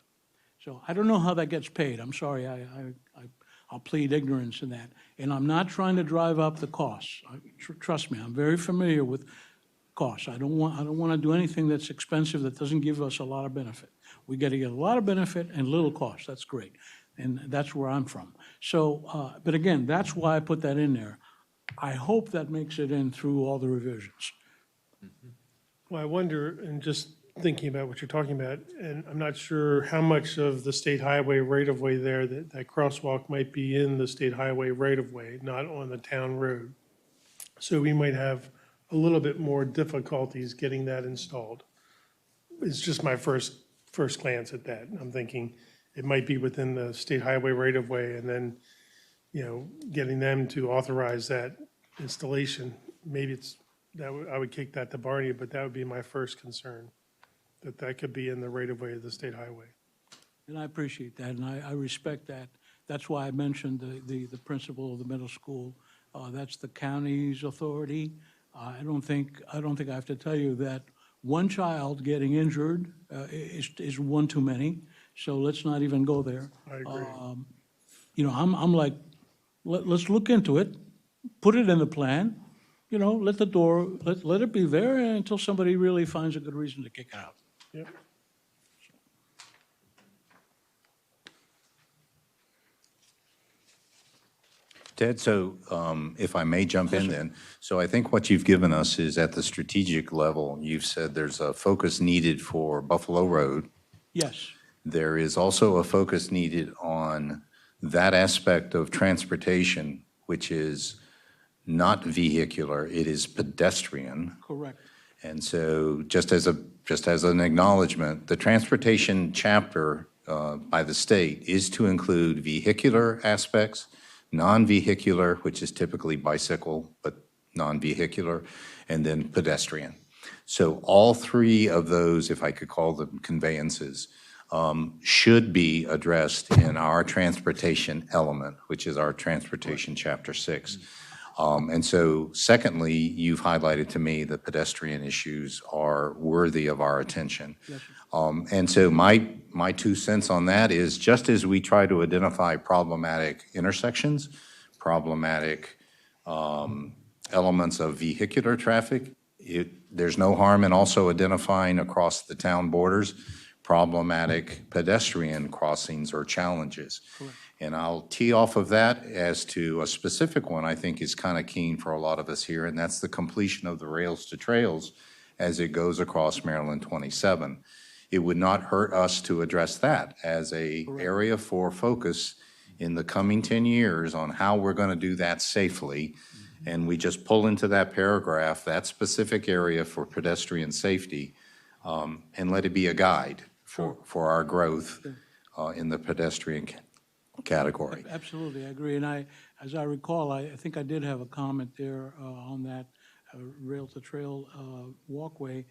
So I don't know how that gets paid. I'm sorry, I'll plead ignorance in that. And I'm not trying to drive up the costs. Trust me, I'm very familiar with costs. I don't want to do anything that's expensive that doesn't give us a lot of benefit. We got to get a lot of benefit and little cost. That's great. And that's where I'm from. So, but again, that's why I put that in there. I hope that makes it in through all the revisions. Well, I wonder, and just thinking about what you're talking about, and I'm not sure how much of the state highway right-of-way there, that crosswalk might be in the state highway right-of-way, not on the town road. So we might have a little bit more difficulties getting that installed. It's just my first glance at that. I'm thinking it might be within the state highway right-of-way, and then, getting them to authorize that installation. Maybe I would kick that to Barney, but that would be my first concern, that could be in the right-of-way of the state highway. And I appreciate that, and I respect that. That's why I mentioned the principal of the middle school. That's the county's authority. I don't think I have to tell you that one child getting injured is one too many. So let's not even go there. I agree. I'm like, let's look into it, put it in the plan, let it be there until somebody really finds a good reason to kick it out. Yep. Ted, so if I may jump in then. So I think what you've given us is at the strategic level, you've said there's a focus needed for Buffalo Road. Yes. There is also a focus needed on that aspect of transportation, which is not vehicular, it is pedestrian. Correct. And so just as an acknowledgement, the transportation chapter by the state is to include vehicular aspects, non-vehicular, which is typically bicycle, but non-vehicular, and then pedestrian. So all 3 of those, if I could call them conveyances, should be addressed in our transportation element, which is our transportation chapter 6. And so secondly, you've highlighted to me that pedestrian issues are worthy of our attention. Yes, and so my 2 cents on that is, just as we try to identify problematic intersections, problematic elements of vehicular traffic, there's no harm in also identifying across the town borders problematic pedestrian crossings or challenges. Correct. And I'll tee off of that as to a specific one I think is kind of keen for a lot of us here, and that's the completion of the rails to trails as it goes across Maryland 27. It would not hurt us to address that as a area for focus in the coming 10 years on how we're going to do that safely and we just pull into that paragraph, that specific area for pedestrian safety, and let it be a guide for our growth in the pedestrian category. Absolutely, I agree. And as I recall, I think I did have a comment there on that rail-to-trail walkway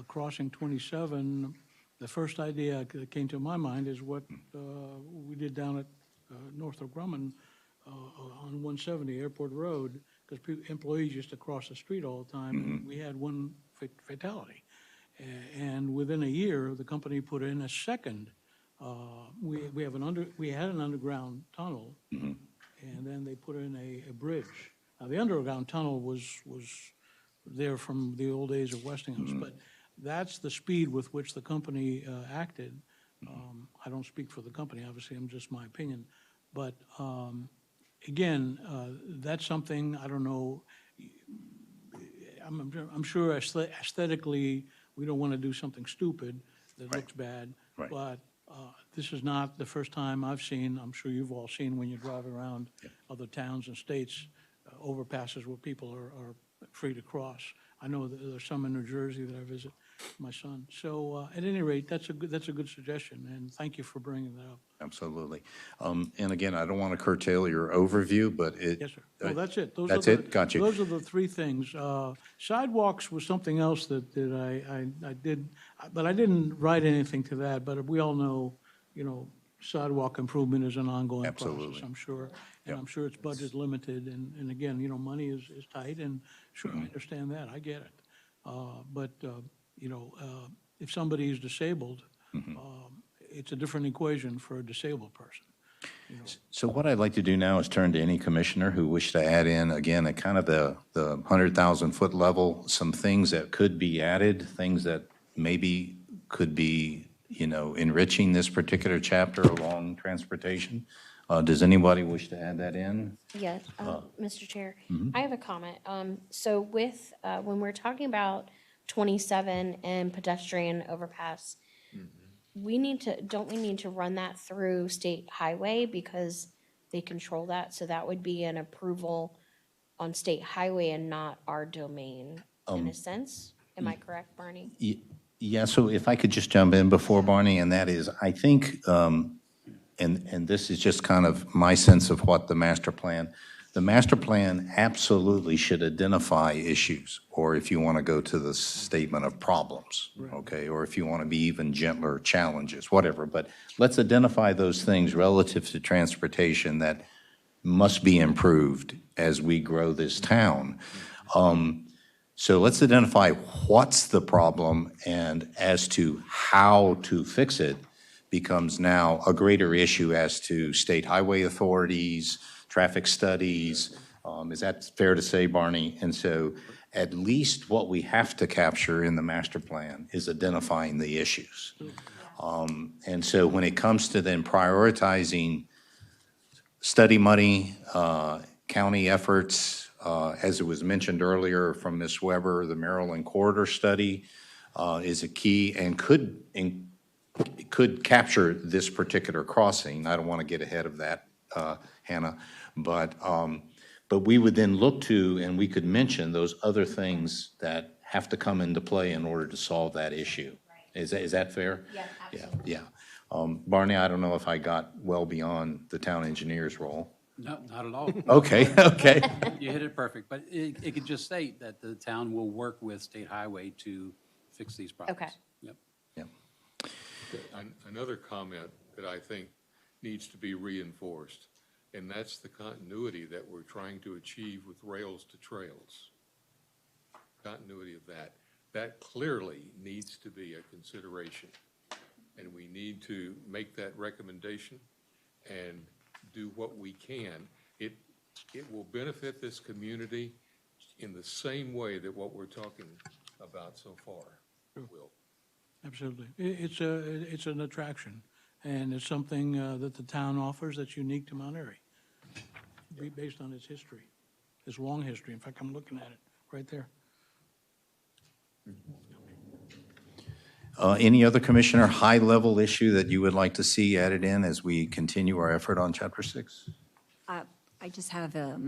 crossing 27. The first idea that came to my mind is what we did down at Northrop Grumman on 170 Airport Road, because employees used to cross the street all the time, and we had one fatality. And within a year, the company put in a second. We had an underground tunnel, and then they put in a bridge. Now, the underground tunnel was there from the old days of Westinghouse, but that's the speed with which the company acted. I don't speak for the company, obviously, I'm just my opinion. But again, that's something, I don't know, I'm sure aesthetically, we don't want to do something stupid that looks bad. Right. But this is not the first time I've seen, I'm sure you've all seen when you drive around other towns and states, overpasses where people are free to cross. I know that there's some in New Jersey that I visit, my son. So at any rate, that's a good suggestion, and thank you for bringing that up. Absolutely. And again, I don't want to curtail your overview, but it. Yes, sir. Well, that's it. That's it? Got you. Those are the three things. Sidewalks was something else that I did, but I didn't write anything to that, but we all know, sidewalk improvement is an ongoing process, Absolutely. I'm sure. And I'm sure it's budget limited, and again, money is tight, and sure, I understand that, I get it. But if somebody is disabled, it's a different equation for a disabled person. So what I'd like to do now is turn to any commissioner who wish to add in, again, at kind of the 100,000-foot level, some things that could be added, things that maybe could be, enriching this particular chapter along transportation. Does anybody wish to add that in? Yes, Mr. Chair, I have a comment. So with, when we're talking about 27 and pedestrian overpass, don't we need to run that through state highway because they control that? So that would be an approval on state highway and not our domain in a sense? Am I correct, Barney? Yeah, so if I could just jump in before Barney, and that is, I think, and this is just kind of my sense of what the master plan absolutely should identify issues, or if you want to go to the statement of problems, okay, or if you want to be even gentler, challenges, whatever. But let's identify those things relative to transportation that must be improved as we grow this town. So let's identify what's the problem, and as to how to fix it becomes now a greater issue as to state highway authorities, traffic studies. Is that fair to say, Barney? And so at least what we have to capture in the master plan is identifying the issues. And so when it comes to then prioritizing study money, county efforts, as it was mentioned earlier from Ms. Weber, the Maryland Corridor Study is a key and could capture this particular crossing. I don't want to get ahead of that, Hannah, but we would then look to, and we could mention those other things that have to come into play in order to solve that issue. Is that fair? Yeah, absolutely. Yeah. Barney, I don't know if I got well beyond the town engineer's role. No, not at all. Okay. You hit it perfect, but it could just state that the town will work with State Highway to fix these problems. Okay. Yep. Another comment that I think needs to be reinforced, and that's the continuity that we're trying to achieve with rails to trails. Continuity of that. That clearly needs to be a consideration, and we need to make that recommendation and do what we can. It will benefit this community in the same way that what we're talking about so far will. Absolutely. It's an attraction, and it's something that the town offers that's unique to Mount Airy, based on its history, its long history. In fact, I'm looking at it right there. Any other commissioner high-level issue that you would like to see added in as we continue our effort on Chapter 6? I just have a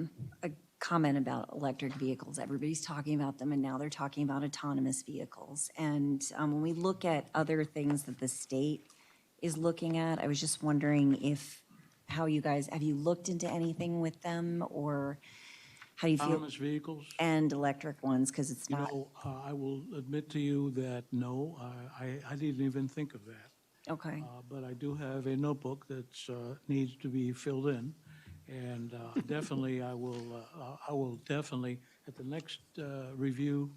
comment about electric vehicles. Everybody's talking about them, and now they're talking about autonomous vehicles. And when we look at other things that the state is looking at, I was just wondering how you guys, have you looked into anything with them, or how do you feel? Autonomous vehicles? And electric ones, because it's You not, know, I will admit to you that, no, I didn't even think of that. okay. But I do have a notebook that needs to be filled in, and definitely, I will definitely, at the next review,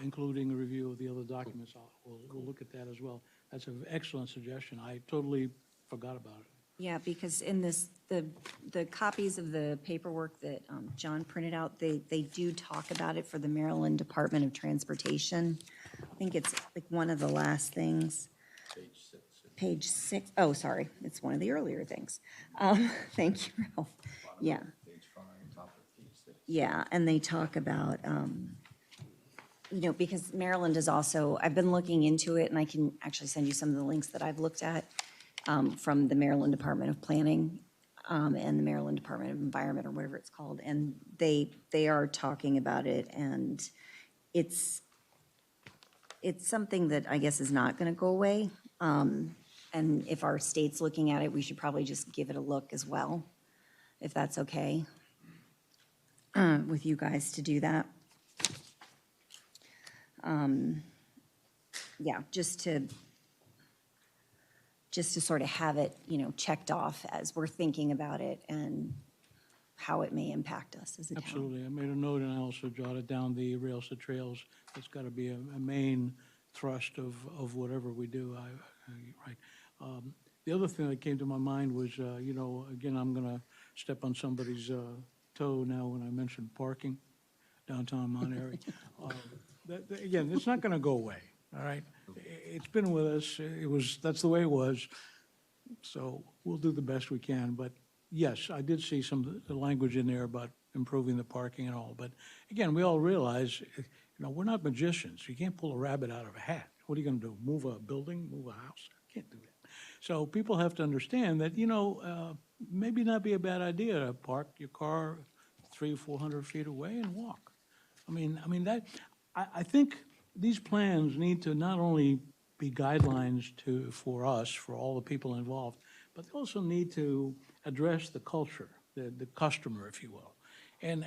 including a review of the other documents, we'll look at that as well. That's an excellent suggestion. I totally forgot about it. Yeah, because in the copies of the paperwork that John printed out, they do talk about it for the Maryland Department of Transportation. I think it's like one of the last things. Page 6. Oh, sorry, it's one of the earlier things. Thank you, Ralph. Yeah. Yeah, and they talk about, because Maryland is also, I've been looking into it, and I can actually send you some of the links that I've looked at from the Maryland Department of Planning and the Maryland Department of Environment, or whatever it's called, and they are talking about it, and it's something that I guess is not going to go away. And if our state's looking at it, we should probably just give it a look as well, if that's okay with you guys to do that. Yeah, just to sort of have it, checked off as we're thinking about it and how it may impact us as a town. Absolutely. I made a note, and I also jotted down the rails to trails. It's got to be a main thrust of whatever we do. Right. The other thing that came to my mind was, again, I'm going to step on somebody's toe now when I mentioned parking downtown Mount Airy. Again, it's not going to go away, all right? It's been with us. That's the way it was. So we'll do the best we can. But yes, I did see some of the language in there about improving the parking and all. But again, we all realize, we're not magicians. You can't pull a rabbit out of a hat. What are you going to do? Move a building? Move a house? Can't do that. So people have to understand that, maybe not be a bad idea to park your car 300 or 400 feet away and walk. I think these plans need to not only be guidelines for us, for all the people involved, but they also need to address the culture, the customer, if you will, and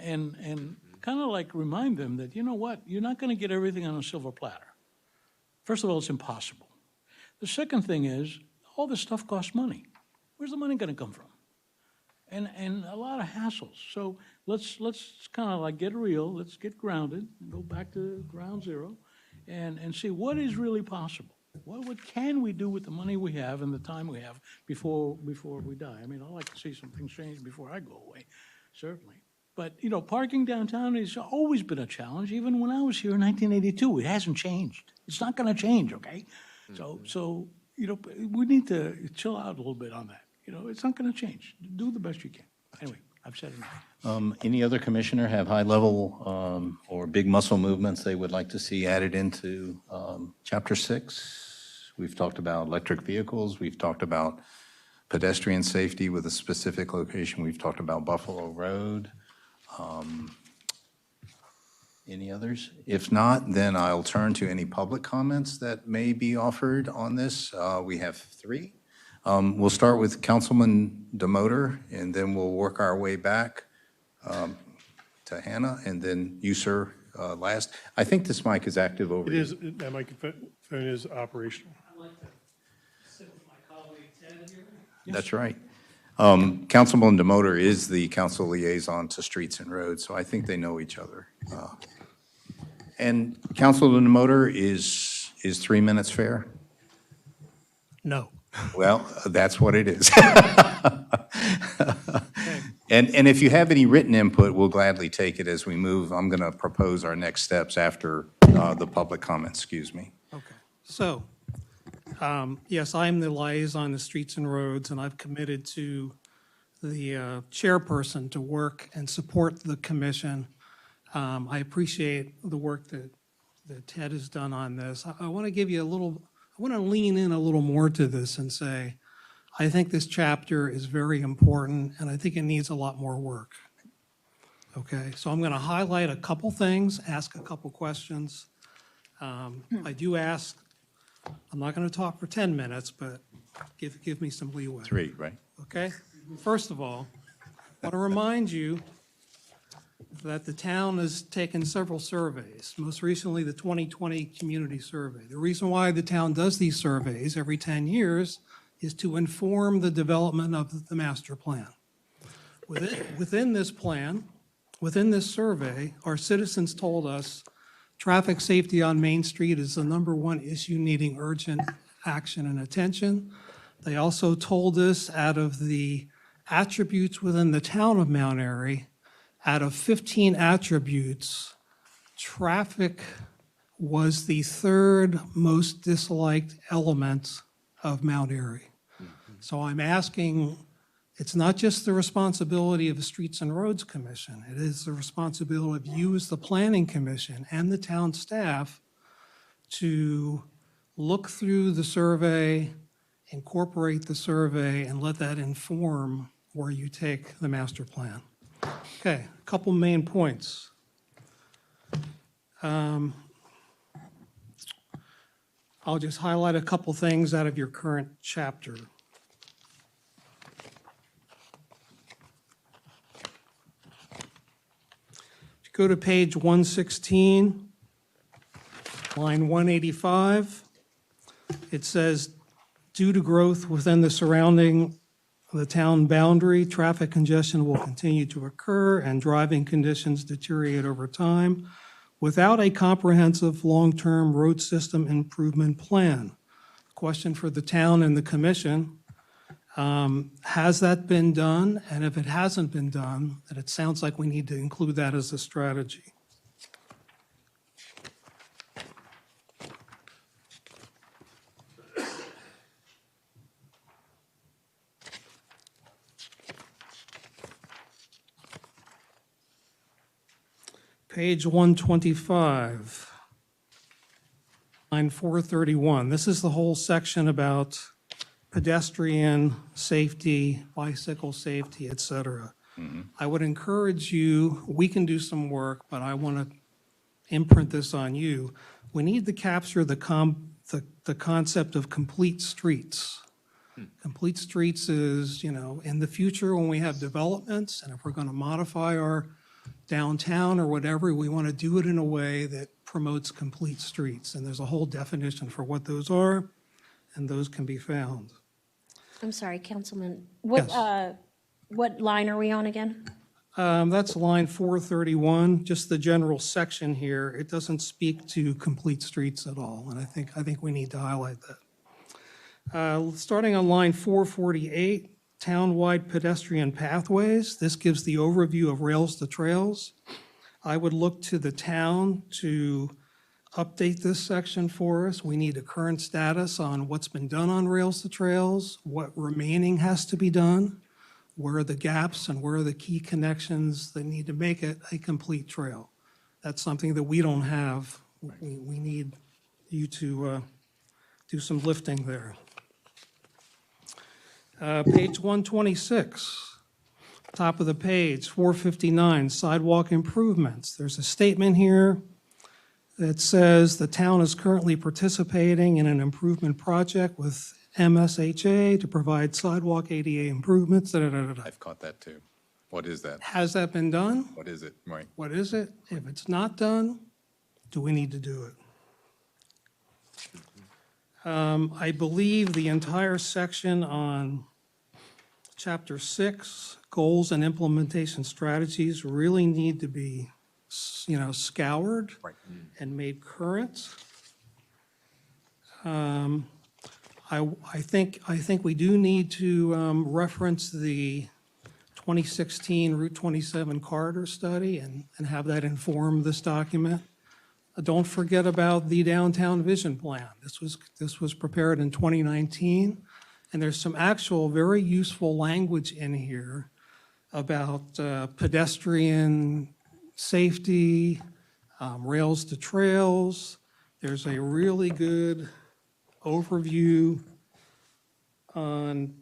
kind of like remind them that, you know what, you're not going to get everything on a silver platter. First of all, it's impossible. The second thing is, all this stuff costs money. Where's the money going to come from? And a lot of hassles. So let's kind of like get real, let's get grounded, and go back to ground zero, and see what is really possible. What can we do with the money we have and the time we have before we die? I'd like to see some things change before I go away, certainly. But, parking downtown has always been a challenge. Even when I was here in 1982, it hasn't changed. It's not going to change, okay? So we need to chill out a little bit on that. It's not going to change. Do the best you can. Anyway, I've said enough. Any other commissioner have high-level or big muscle movements they would like to see added into Chapter 6? We've talked about electric vehicles. We've talked about pedestrian safety with a specific location. We've talked about Buffalo Road. Any others? If not, then I'll turn to any public comments that may be offered on this. We have 3. We'll start with Councilman Demoter, and then we'll work our way back to Hannah, and then you, sir, last. I think this mic is active over It here. is, that microphone is operational. I'd like to sit with my colleague Ted here. That's right. Councilman Demoter is the council liaison to Streets and Roads, so I think they know each other. And Councilman Demoter, is 3 minutes fair? No. Well, that's what it is. And if you have any written input, we'll gladly take it as we move. I'm going to propose our next steps after the public comments, excuse me. Okay. So, yes, I'm the liaison on the Streets and Roads, and I've committed to the chairperson to work and support the commission. I appreciate the work that Ted has done on this. I want to give you I want to lean in a little more to this and say, I think this chapter is very important, and I think it needs a lot more work. Okay, so I'm going to highlight a couple things, ask a couple questions. I do ask, I'm not going to talk for 10 minutes, but give me some leeway. 3, right? Okay? First of all, I want to remind you that the town has taken several surveys, most recently the 2020 Community Survey. The reason why the town does these surveys every 10 years is to inform the development of the master plan. Within this plan, within this survey, our citizens told us traffic safety on Main Street is the #1 issue needing urgent action and attention. They also told us out of the attributes within the town of Mount Airy, out of 15 attributes, traffic was the 3rd most disliked element of Mount Airy. So I'm asking, it's not just the responsibility of the Streets and Roads Commission, it is the responsibility of you as the Planning Commission and the town staff to look through the survey, incorporate the survey, and let that inform where you take the master plan. Okay, a couple main points. I'll just highlight a couple things out of your current chapter. Go to page 116, line 185. It says, due to growth within the surrounding the town boundary, traffic congestion will continue to occur and driving conditions deteriorate over time without a comprehensive long-term road system improvement plan. Question for the town and the commission, has that been done? And if it hasn't been done, then it sounds like we need to include that as a strategy. Page 125, line 431. This is the whole section about pedestrian safety, bicycle safety, et cetera. I would encourage you, we can do some work, but I want to imprint this on you. We need to capture the concept of complete streets. Complete streets is, in the future when we have developments, and if we're going to modify our downtown or whatever, we want to do it in a way that promotes complete streets. And there's a whole definition for what those are, and those can be found. I'm sorry, Councilman, Yes. what line are we on again? That's line 431, just the general section here. It doesn't speak to complete streets at all, and I think we need to highlight that. Starting on line 448, townwide pedestrian pathways. This gives the overview of rails to trails. I would look to the town to update this section for us. We need a current status on what's been done on rails to trails, what remaining has to be done, where are the gaps and where are the key connections that need to make it a complete trail. That's something that we don't have. We need you to do some lifting there. Page 126, top of the page, 459, sidewalk improvements. There's a statement here that says the town is currently participating in an improvement project with MSHA to provide sidewalk ADA improvements. I've caught that too. What is that? Has that been done? What is it? Right. What is it? If it's not done, do we need to do it? I believe the entire section on Chapter 6, goals and implementation strategies, really need to be, scoured and made current. I think we do need to reference the 2016 Route 27 corridor study and have that inform this document. Don't forget about the downtown vision plan. This was prepared in 2019, and there's some actual very useful language in here about pedestrian safety, rails to trails. There's a really good overview on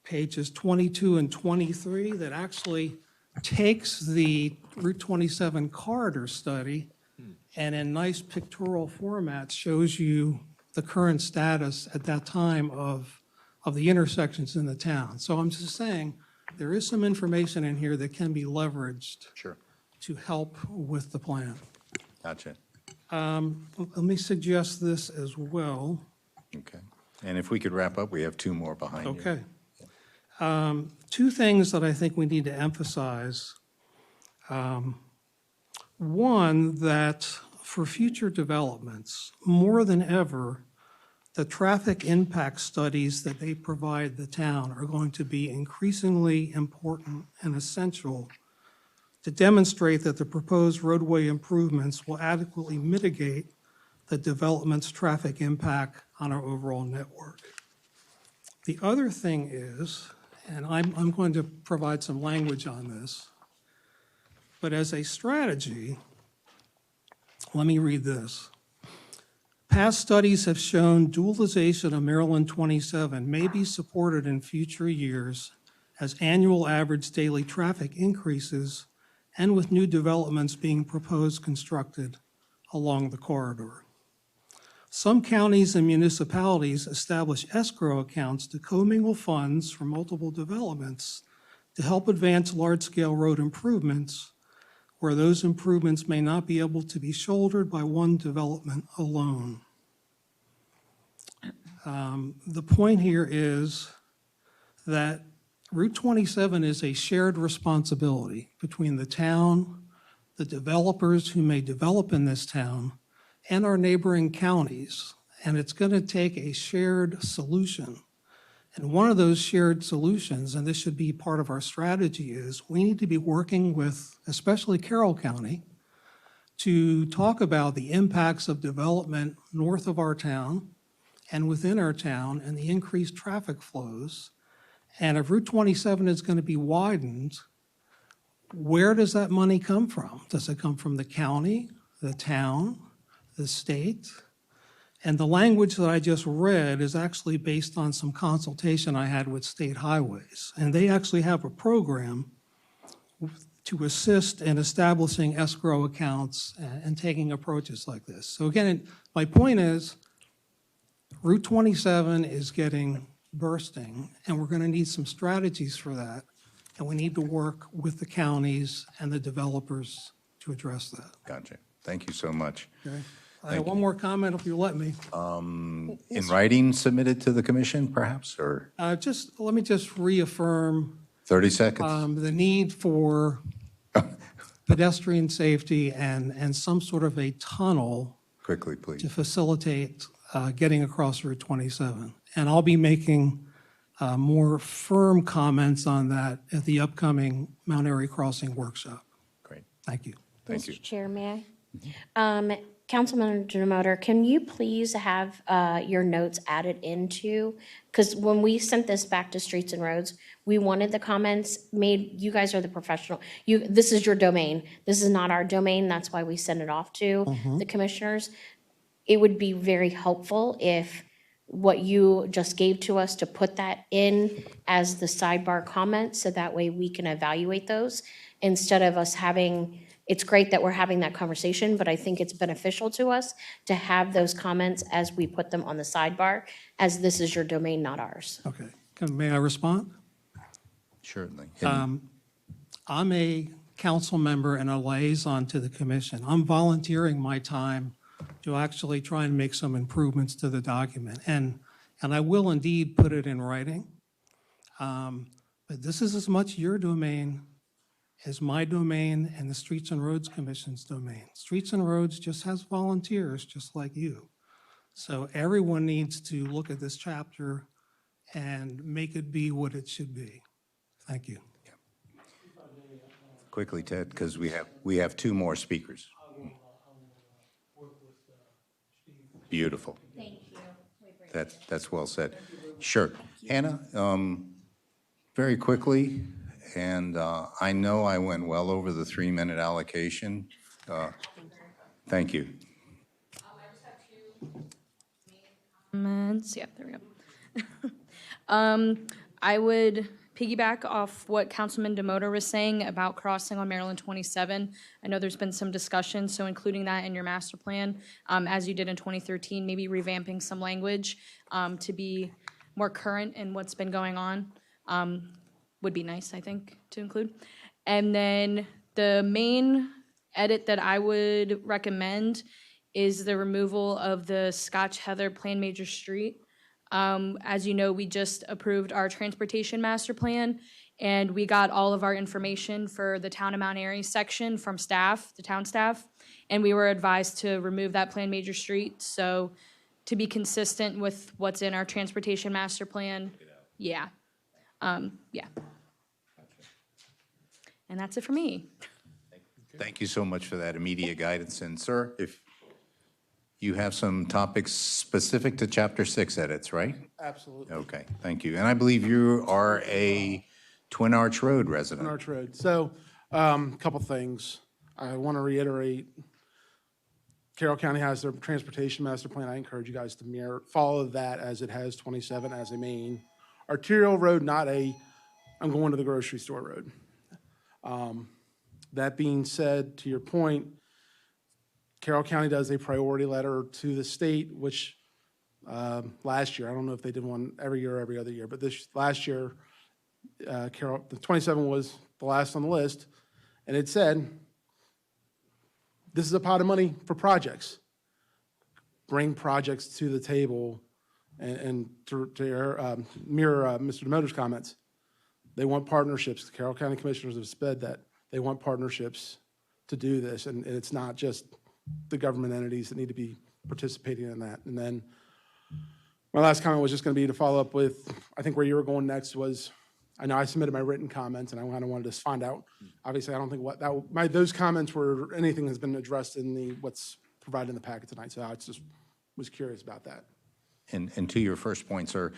pages 22 and 23 that actually takes the Route 27 corridor study and in nice pictorial format shows you the current status at that time of the intersections in the town. So I'm just saying, there is some information in here that can be leveraged Sure. to help with the plan. Gotcha. Let me suggest this as well. Okay. And if we could wrap up, we have two more behind you. Okay. Two things that I think we need to emphasize. One, that for future developments, more than ever, the traffic impact studies that they provide the town are going to be increasingly important and essential to demonstrate that the proposed roadway improvements will adequately mitigate the development's traffic impact on our overall network. The other thing is, and I'm going to provide some language on this, but as a strategy, let me read this. Past studies have shown dualization of Maryland 27 may be supported in future years as annual average daily traffic increases and with new developments being proposed constructed along the corridor. Some counties and municipalities establish escrow accounts to commingle funds from multiple developments to help advance large-scale road improvements where those improvements may not be able to be shouldered by one development alone. The point here is that Route 27 is a shared responsibility between the town, the developers who may develop in this town, and our neighboring counties. And it's going to take a shared solution. And one of those shared solutions, and this should be part of our strategy, is we need to be working with, especially Carroll County, to talk about the impacts of development north of our town and within our town and the increased traffic flows. And if Route 27 is going to be widened, where does that money come from? Does it come from the county, the town, the state? And the language that I just read is actually based on some consultation I had with State Highways. And they actually have a program to assist in establishing escrow accounts and taking approaches like this. So again, my point is, Route 27 is getting bursting, and we're going to need some strategies for that. And we need to work with the counties and the developers to address that. Gotcha. Thank you so much. Okay? I have one more comment if you let me. In writing submitted to the commission, perhaps, or Let me just reaffirm 30 seconds? the need for pedestrian safety and some sort of a tunnel Quickly, please. to facilitate getting across Route 27. And I'll be making more firm comments on that at the upcoming Mount Airy Crossing workshop. Great. Thank you. Thank you. Mr. Chair, may I? Councilman Demoter, can you please have your notes added into, because when we sent this back to Streets and Roads, we wanted the comments made, you guys are the professional, this is your domain. This is not our domain, that's why we send it off to the commissioners. It would be very helpful if what you just gave to us to put that in as the sidebar comments, so that way we can evaluate those instead of us having, it's great that we're having that conversation, but I think it's beneficial to us to have those comments as we put them on the sidebar, as this is your domain, not ours. Okay. May I respond? Certainly. I'm a council member and a liaison to the commission. I'm volunteering my time to actually try and make some improvements to the document. And I will indeed put it in writing. But this is as much your domain as my domain and the Streets and Roads Commission's domain. Streets and Roads just has volunteers just like you. So everyone needs to look at this chapter and make it be what it should be. Thank you. Quickly, Ted, because we have two more speakers. Beautiful. Thank you. That's well said. Sure. Hannah, very quickly, and I know I went well over the 3-minute allocation. Thank you. Comments, yeah, there we go. I would piggyback off what Councilman Demoter was saying about crossing on Maryland 27. I know there's been some discussion, so including that in your master plan, as you did in 2013, maybe revamping some language to be more current in what's been going on would be nice, I think, to include. And then the main edit that I would recommend is the removal of the Scotch Heather Plan Major Street. As you know, we just approved our transportation master plan, and we got all of our information for the Town of Mount Airy section from staff, the town staff, and we were advised to remove that Plan Major Street. So to be consistent with what's in our transportation master plan, yeah. Yeah. And that's it for me. Thank you so much for that immediate guidance. And sir, if you have some topics specific to Chapter 6 edits, right? Absolutely. Okay, thank you. And I believe you are a Twin Arch Road resident. Twin Arch Road. So, couple things. I want to reiterate, Carroll County has their transportation master plan. I encourage you guys to follow that as it has 27 as a main arterial road, not a I'm going to the grocery store road. That being said, to your point, Carroll County does a priority letter to the state, which last year, I don't know if they did one every year or every other year, but last year, the 27 was the last on the list, and it said, this is a pot of money for projects. Bring projects to the table, and to mirror Mr. Demoter's comments. They want partnerships. The Carroll County Commissioners have said that they want partnerships to do this, and it's not just the government entities that need to be participating in that. And then my last comment was just going to be to follow up with, I think where you were going next was, I know I submitted my written comments, and I kind of wanted to find out. Obviously, I don't think those comments were anything has been addressed in what's provided in the packet tonight. So I just was curious about that. And to your first point, sir,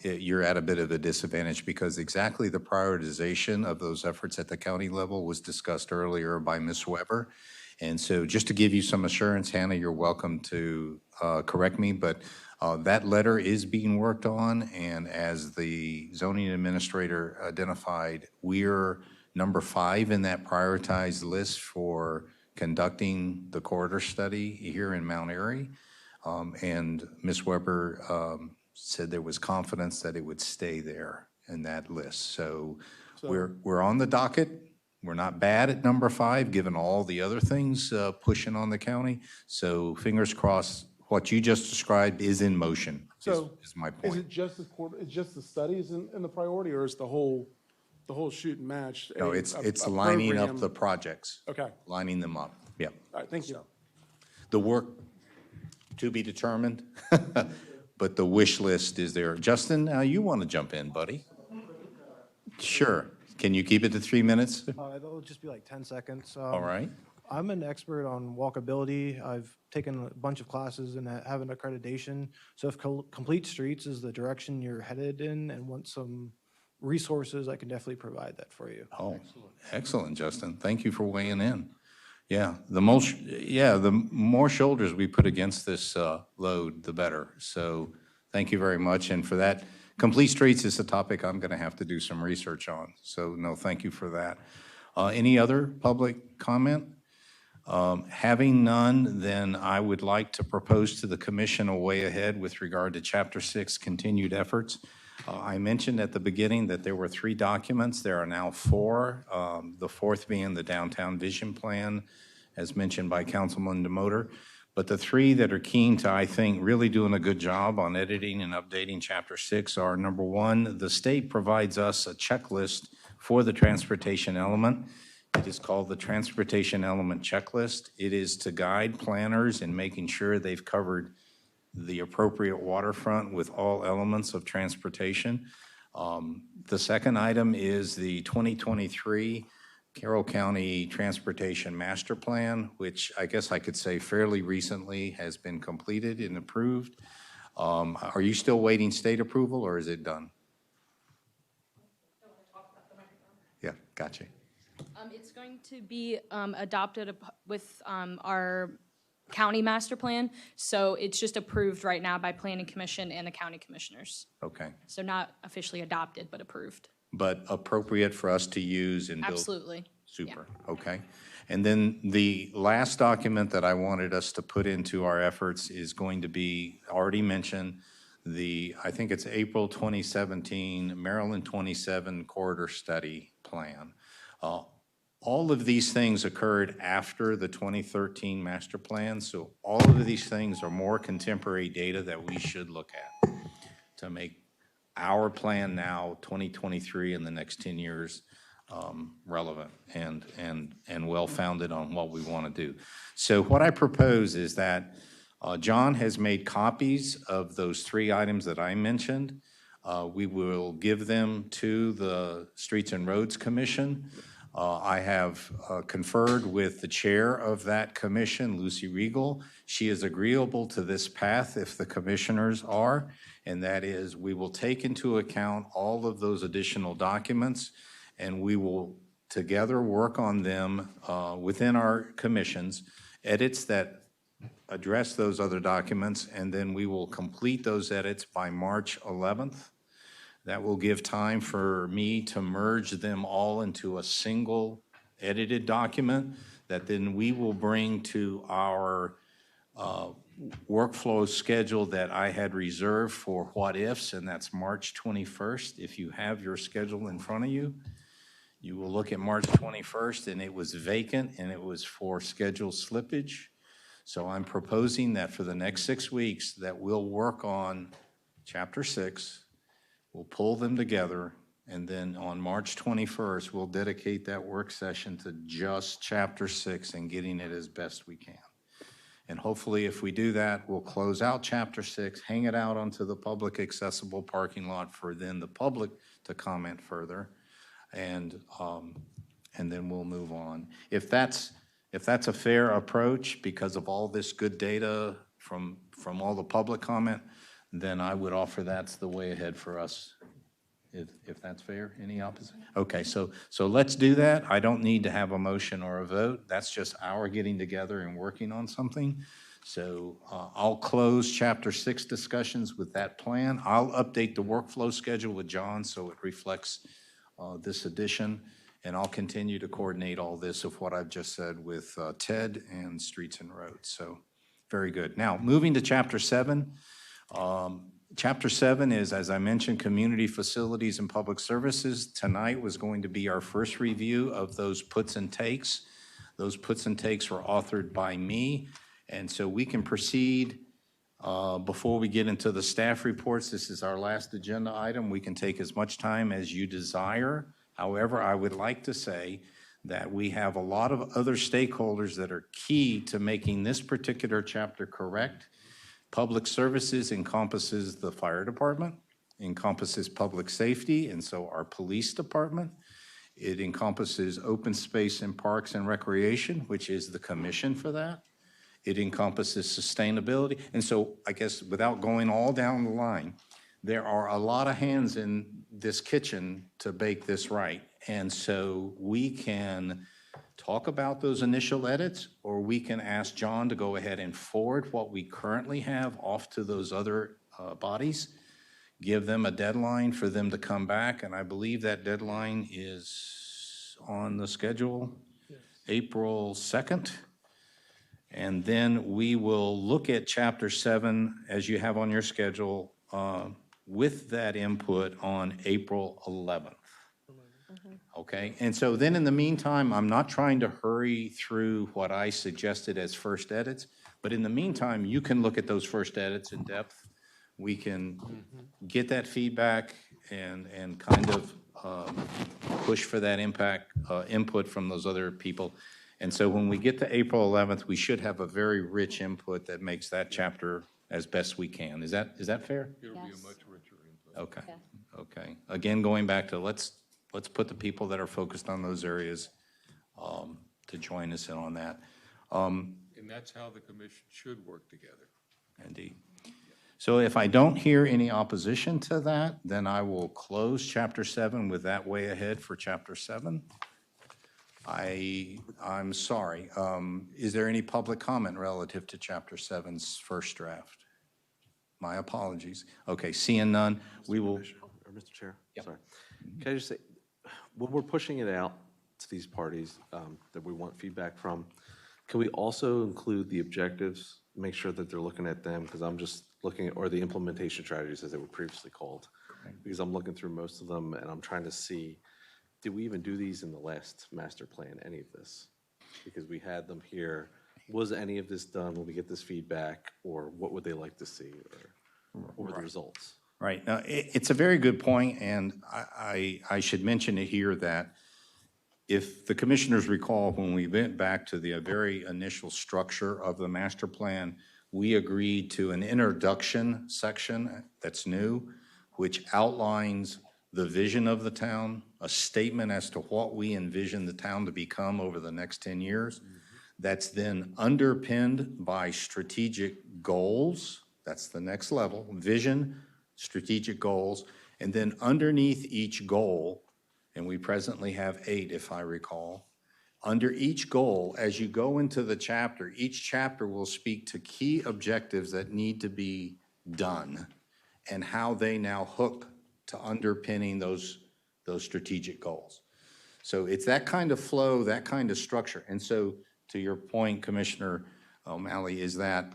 you're at a bit of a disadvantage because exactly the prioritization of those efforts at the county level was discussed earlier by Ms. Weber. And so just to give you some assurance, Hannah, you're welcome to correct me, but that letter is being worked on. And as the zoning administrator identified, we're number 5 in that prioritized list for conducting the corridor study here in Mount Airy. And Ms. Weber said there was confidence that it would stay there in that list. So we're on the docket. We're not bad at number 5, given all the other things pushing on the county. So fingers crossed, what you just described is in motion, is my point. Is it just the studies in the priority, or is the whole shoot and match? No, it's lining up the projects. Okay. Lining them up, yeah. All right, thank you. The work to be determined, but the wish list is there. Justin, you want to jump in, buddy? Sure. Can you keep it to 3 minutes? It'll just be like 10 seconds. All right. I'm an expert on walkability. I've taken a bunch of classes and have an accreditation. So if complete streets is the direction you're headed in and want some resources, I can definitely provide that for you. Oh, excellent, Justin. Thank you for weighing in. Yeah, the more shoulders we put against this load, the better. So thank you very much. And for that, complete streets is a topic I'm going to have to do some research on. So no, thank you for that. Any other public comment? Having none, then I would like to propose to the commission a way ahead with regard to Chapter 6 continued efforts. I mentioned at the beginning that there were 3 documents. There are now 4, the 4th being the Downtown Vision Plan, as mentioned by Councilman Demoter. But the 3 that are keen to, I think, really doing a good job on editing and updating Chapter 6 are, number 1, the state provides us a checklist for the transportation element. It is called the Transportation Element Checklist. It is to guide planners in making sure they've covered the appropriate waterfront with all elements of transportation. The second item is the 2023 Carroll County Transportation Master Plan, which I guess I could say fairly recently has been completed and approved. Are you still waiting state approval, or is it done? Yeah, gotcha. It's going to be adopted with our county master plan, so it's just approved right now by Planning Commission and the county commissioners. Okay. So not officially adopted, but approved. but appropriate for us to use and build. Absolutely. Super, okay. And then the last document that I wanted us to put into our efforts is going to be, already mentioned, I think it's April 2017, Maryland 27 Corridor Study Plan. All of these things occurred after the 2013 master plan, so all of these things are more contemporary data that we should look at to make our plan now, 2023, and the next 10 years, relevant and well-founded on what we want to do. So what I propose is that John has made copies of those 3 items that I mentioned. We will give them to the Streets and Roads Commission. I have conferred with the chair of that commission, Lucy Regal. She is agreeable to this path if the commissioners are, and that is we will take into account all of those additional documents, and we will together work on them within our commissions, edits that address those other documents, and then we will complete those edits by March 11th. That will give time for me to merge them all into a single edited document that then we will bring to our workflow schedule that I had reserved for what ifs, and that's March 21st. If you have your schedule in front of you, you will look at March 21st, and it was vacant, and it was for schedule slippage. So I'm proposing that for the next 6 weeks that we'll work on Chapter 6. We'll pull them together, and then on March 21st, we'll dedicate that work session to just Chapter 6 and getting it as best we can. And hopefully, if we do that, we'll close out Chapter 6, hang it out onto the public accessible parking lot for then the public to comment further, and then we'll move on. If that's a fair approach, because of all this good data from all the public comment, then I would offer that's the way ahead for us, if that's fair. Any opposition? Okay, so let's do that. I don't need to have a motion or a vote. That's just our getting together and working on something. So I'll close Chapter 6 discussions with that plan. I'll update the workflow schedule with John so it reflects this addition, and I'll continue to coordinate all this of what I've just said with Ted and Streets and Roads. So very good. Now, moving to Chapter 7. Chapter 7 is, as I mentioned, Community Facilities and Public Services. Tonight was going to be our first review of those puts and takes. Those puts and takes were authored by me, and so we can proceed. Before we get into the staff reports, this is our last agenda item. We can take as much time as you desire. However, I would like to say that we have a lot of other stakeholders that are key to making this particular chapter correct. Public services encompasses the fire department, encompasses public safety, and so our police department. It encompasses open space and parks and recreation, which is the commission for that. It encompasses sustainability. And so I guess without going all down the line, there are a lot of hands in this kitchen to bake this right. And so we can talk about those initial edits, or we can ask John to go ahead and forward what we currently have off to those other bodies, give them a deadline for them to come back, and I believe that deadline is on the schedule, yes. April 2nd. And then we will look at Chapter 7, as you have on your schedule, with that input on April 11th. Okay, and so then in the meantime, I'm not trying to hurry through what I suggested as first edits, but in the meantime, you can look at those first edits in depth. We can get that feedback and kind of push for that input from those other people. And so when we get to April 11th, we should have a very rich input that makes that chapter as best we can. Is that fair? It'll be a much richer input. Okay, okay. Again, going back to let's put the people that are focused on those areas to join us in on that. And that's how the commission should work together. Indeed. So if I don't hear any opposition to that, then I will close Chapter 7 with that way ahead for Chapter 7. I'm sorry. Is there any public comment relative to Chapter 7's first draft? My apologies. Okay, seeing none, we will. or Mr. Chair? Yep. Sorry. Can I just say, when we're pushing it out to these parties that we want feedback from, can we also include the objectives, make sure that they're looking at them? Because I'm just looking at, or the implementation strategies as they were previously called. Because I'm looking through most of them and I'm trying to see, did we even do these in the last master plan, any of this? Because we had them here. Was any of this done when we get this feedback, or what would they like to see, or what were the results? Right. Now, it's a very good point, and I should mention it here that if the commissioners recall, when we went back to the very initial structure of the master plan, we agreed to an introduction section that's new, which outlines the vision of the town, a statement as to what we envision the town to become over the next 10 years. That's then underpinned by strategic goals. That's the next level, vision, strategic goals. And then underneath each goal, and we presently have 8, if I recall, under each goal, as you go into the chapter, each chapter will speak to key objectives that need to be done and how they now hook to underpinning those strategic goals. So it's that kind of flow, that kind of structure. And so to your point, Commissioner O'Malley, is that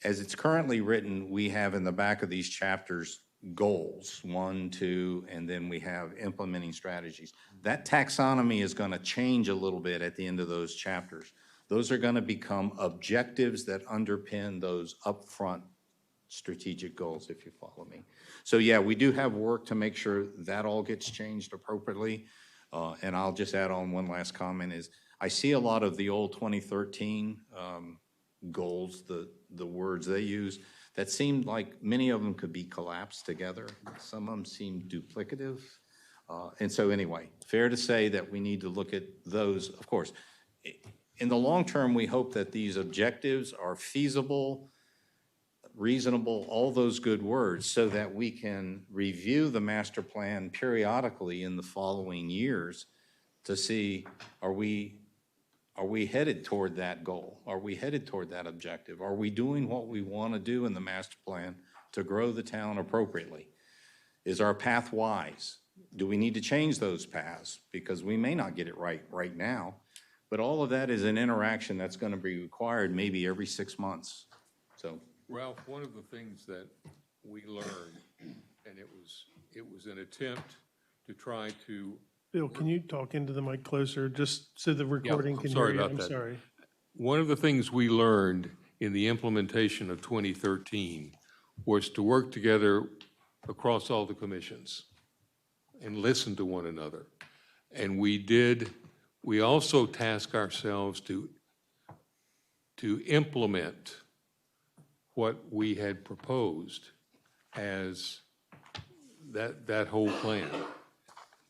as it's currently written, we have in the back of these chapters goals, 1, 2, and then we have implementing strategies. That taxonomy is going to change a little bit at the end of those chapters. Those are going to become objectives that underpin those upfront strategic goals, if you follow me. So yeah, we do have work to make sure that all gets changed appropriately. And I'll just add on one last comment is, I see a lot of the old 2013 goals, the words they use, that seemed like many of them could be collapsed together. Some of them seem duplicative. And so anyway, fair to say that we need to look at those. Of course, in the long term, we hope that these objectives are feasible, reasonable, all those good words, so that we can review the master plan periodically in the following years to see, are we headed toward that goal? Are we headed toward that objective? Are we doing what we want to do in the master plan to grow the town appropriately? Is our path wise? Do we need to change those paths? Because we may not get it right now, but all of that is an interaction that's going to be required maybe every 6 months. So, Ralph, one of the things that we learned, and it was an attempt to try to. Bill, can you talk into the mic closer, just so the recording can hear Sorry you? about I'm that. sorry. One of the things we learned in the implementation of 2013 was to work together across all the commissions and listen to one another. And we also task ourselves to implement what we had proposed as that whole plan.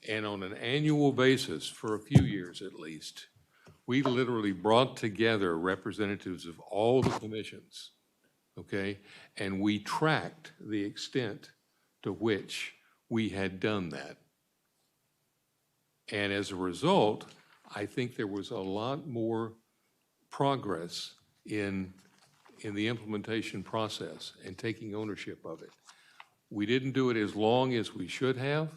And on an annual basis, for a few years at least, we literally brought together representatives of all the commissions, okay? And we tracked the extent to which we had done that. And as a result, I think there was a lot more progress in the implementation process and taking ownership of it. We didn't do it as long as we should have,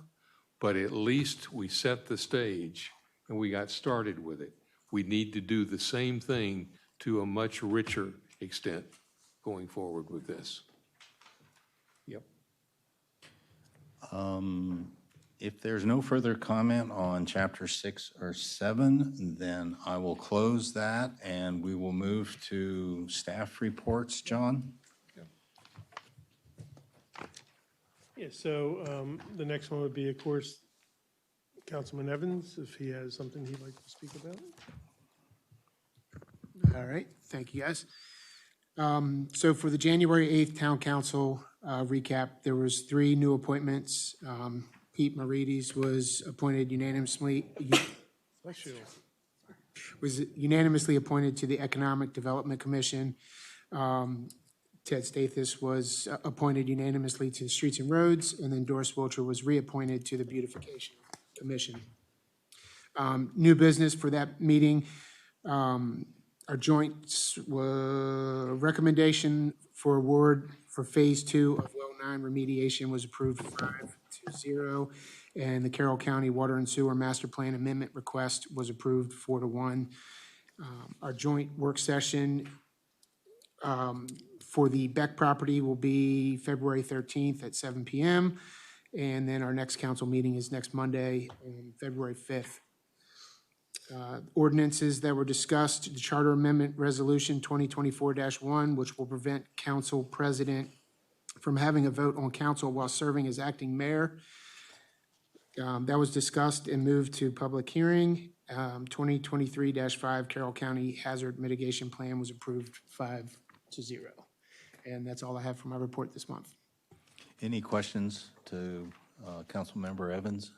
but at least we set the stage and we got started with it. We need to do the same thing to a much richer extent going forward with this. Yep. if there's no further comment on chapter 6 or 7, then I will close that and we will move to staff reports. John? Yeah, so the next one would be, of course, Councilman Evans, if he has something he'd like to speak about. All right, thank you, guys. So for the January 8th Town Council recap, there was 3 new appointments. Pete Morides was appointed unanimously, appointed to the Economic Development Commission. Ted Stathis was appointed unanimously to the Streets and Roads, and then Doris Wilcher was reappointed to the Beautification Commission. New business for that meeting, our joint recommendation for award for Phase 2 of Well 9 remediation was approved 5-0. 5-0. And the Carroll County Water and Sewer Master Plan Amendment request was approved 4-1. Our joint work session for the Beck property will be February 13th at 7 PM. And then our next council meeting is next Monday, February 5th. Ordinances that were discussed, the Charter Amendment Resolution 2024-1, which will prevent council president from having a vote on council while serving as acting mayor. That was discussed and moved to public hearing. 2023-5 Carroll County Hazard Mitigation Plan was approved 5-0. And that's all I have for my report this month. Any questions to Councilmember Evans?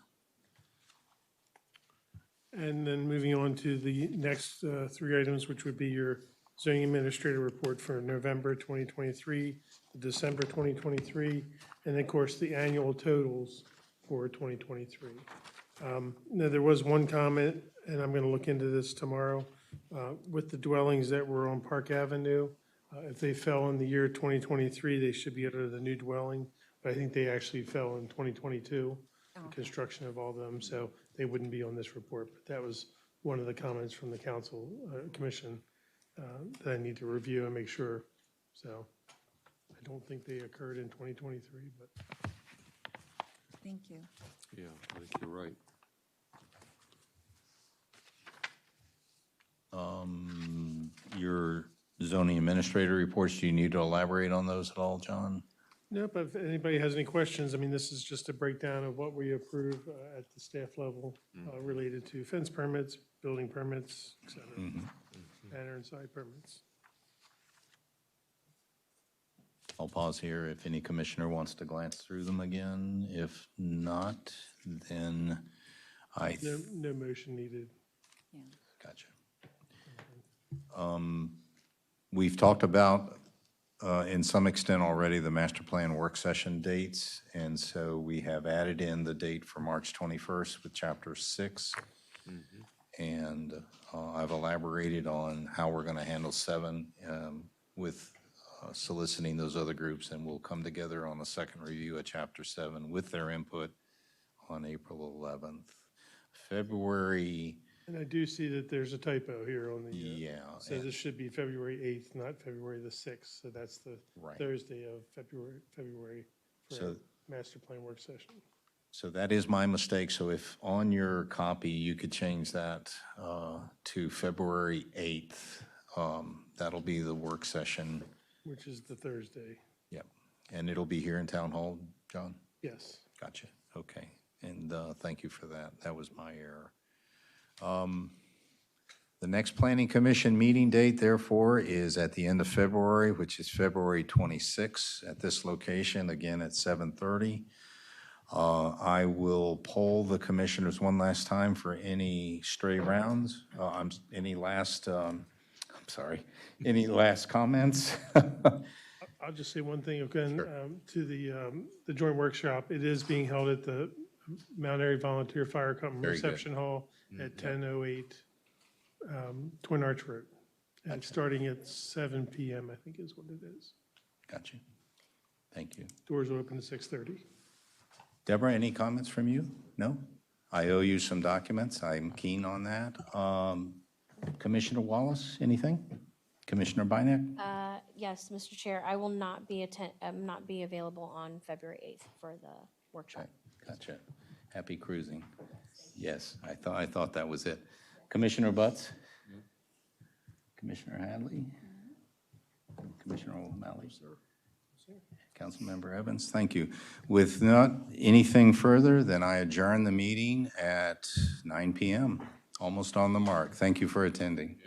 And then moving on to the next three items, which would be your zoning administrator report for November 2023, December 2023, and then, of course, the annual totals for 2023. Now, there was one comment, and I'm going to look into this tomorrow, with the dwellings that were on Park Avenue. If they fell in the year 2023, they should be under the new dwelling, but I think they actually fell in 2022, the construction of all of them, so they wouldn't be on this report. But that was one of the comments from the council commission that I need to review and make sure. So I don't think they occurred in 2023, but. Thank you. Yeah, I think you're right. Your zoning administrator reports, do you need to elaborate on those at all, John? Nope, if anybody has any questions, I mean, this is just a breakdown of what we approve at the staff level related to fence permits, building permits, et cetera, banner and side permits. I'll pause here if any commissioner wants to glance through them again. If not, then No motion needed. Gotcha. We've talked about, in some extent already, the master plan work session dates, and so we have added in the date for March 21st with Chapter 6. And I've elaborated on how we're going to handle 7 with soliciting those other groups, and we'll come together on the second review of Chapter 7 with their input on April 11th. February. And I do see that there's a typo here on the. Yeah. So this should be February 8th, not February the 6th. So that's the Thursday of February for our master plan work session. So that is my mistake. So if on your copy, you could change that to February 8th, that'll be the work session. Which is the Thursday. Yep. And it'll be here in Town Hall, John? Yes. Gotcha. Okay. And thank you for that. That was my error. The next Planning Commission meeting date, therefore, is at the end of February, which is February 26th at this location, again at 7:30. I will poll the commissioners one last time for any stray rounds, any last comments? I'll just say one thing again, to the joint workshop. It is being held at the Mount Airy Volunteer Fire Company Very good. Reception Hall at 10:08 Twin Arch Road. And starting at 7 PM, I think is what it is. Gotcha. Thank you. Doors will open at 6:30. Deborah, any comments from you? No? I owe you some documents. I'm keen on that. Commissioner Wallace, anything? Commissioner Bynum? Yes, Mr. Chair, I will not be available on February 8th for the workshop. Gotcha. Happy cruising. Yes, I thought that was it. Commissioner Butts? Commissioner Hadley? Commissioner O'Malley? Councilmember Evans, thank you. With not anything further, then I adjourn the meeting at 9 PM, almost on the mark. Thank you for attending.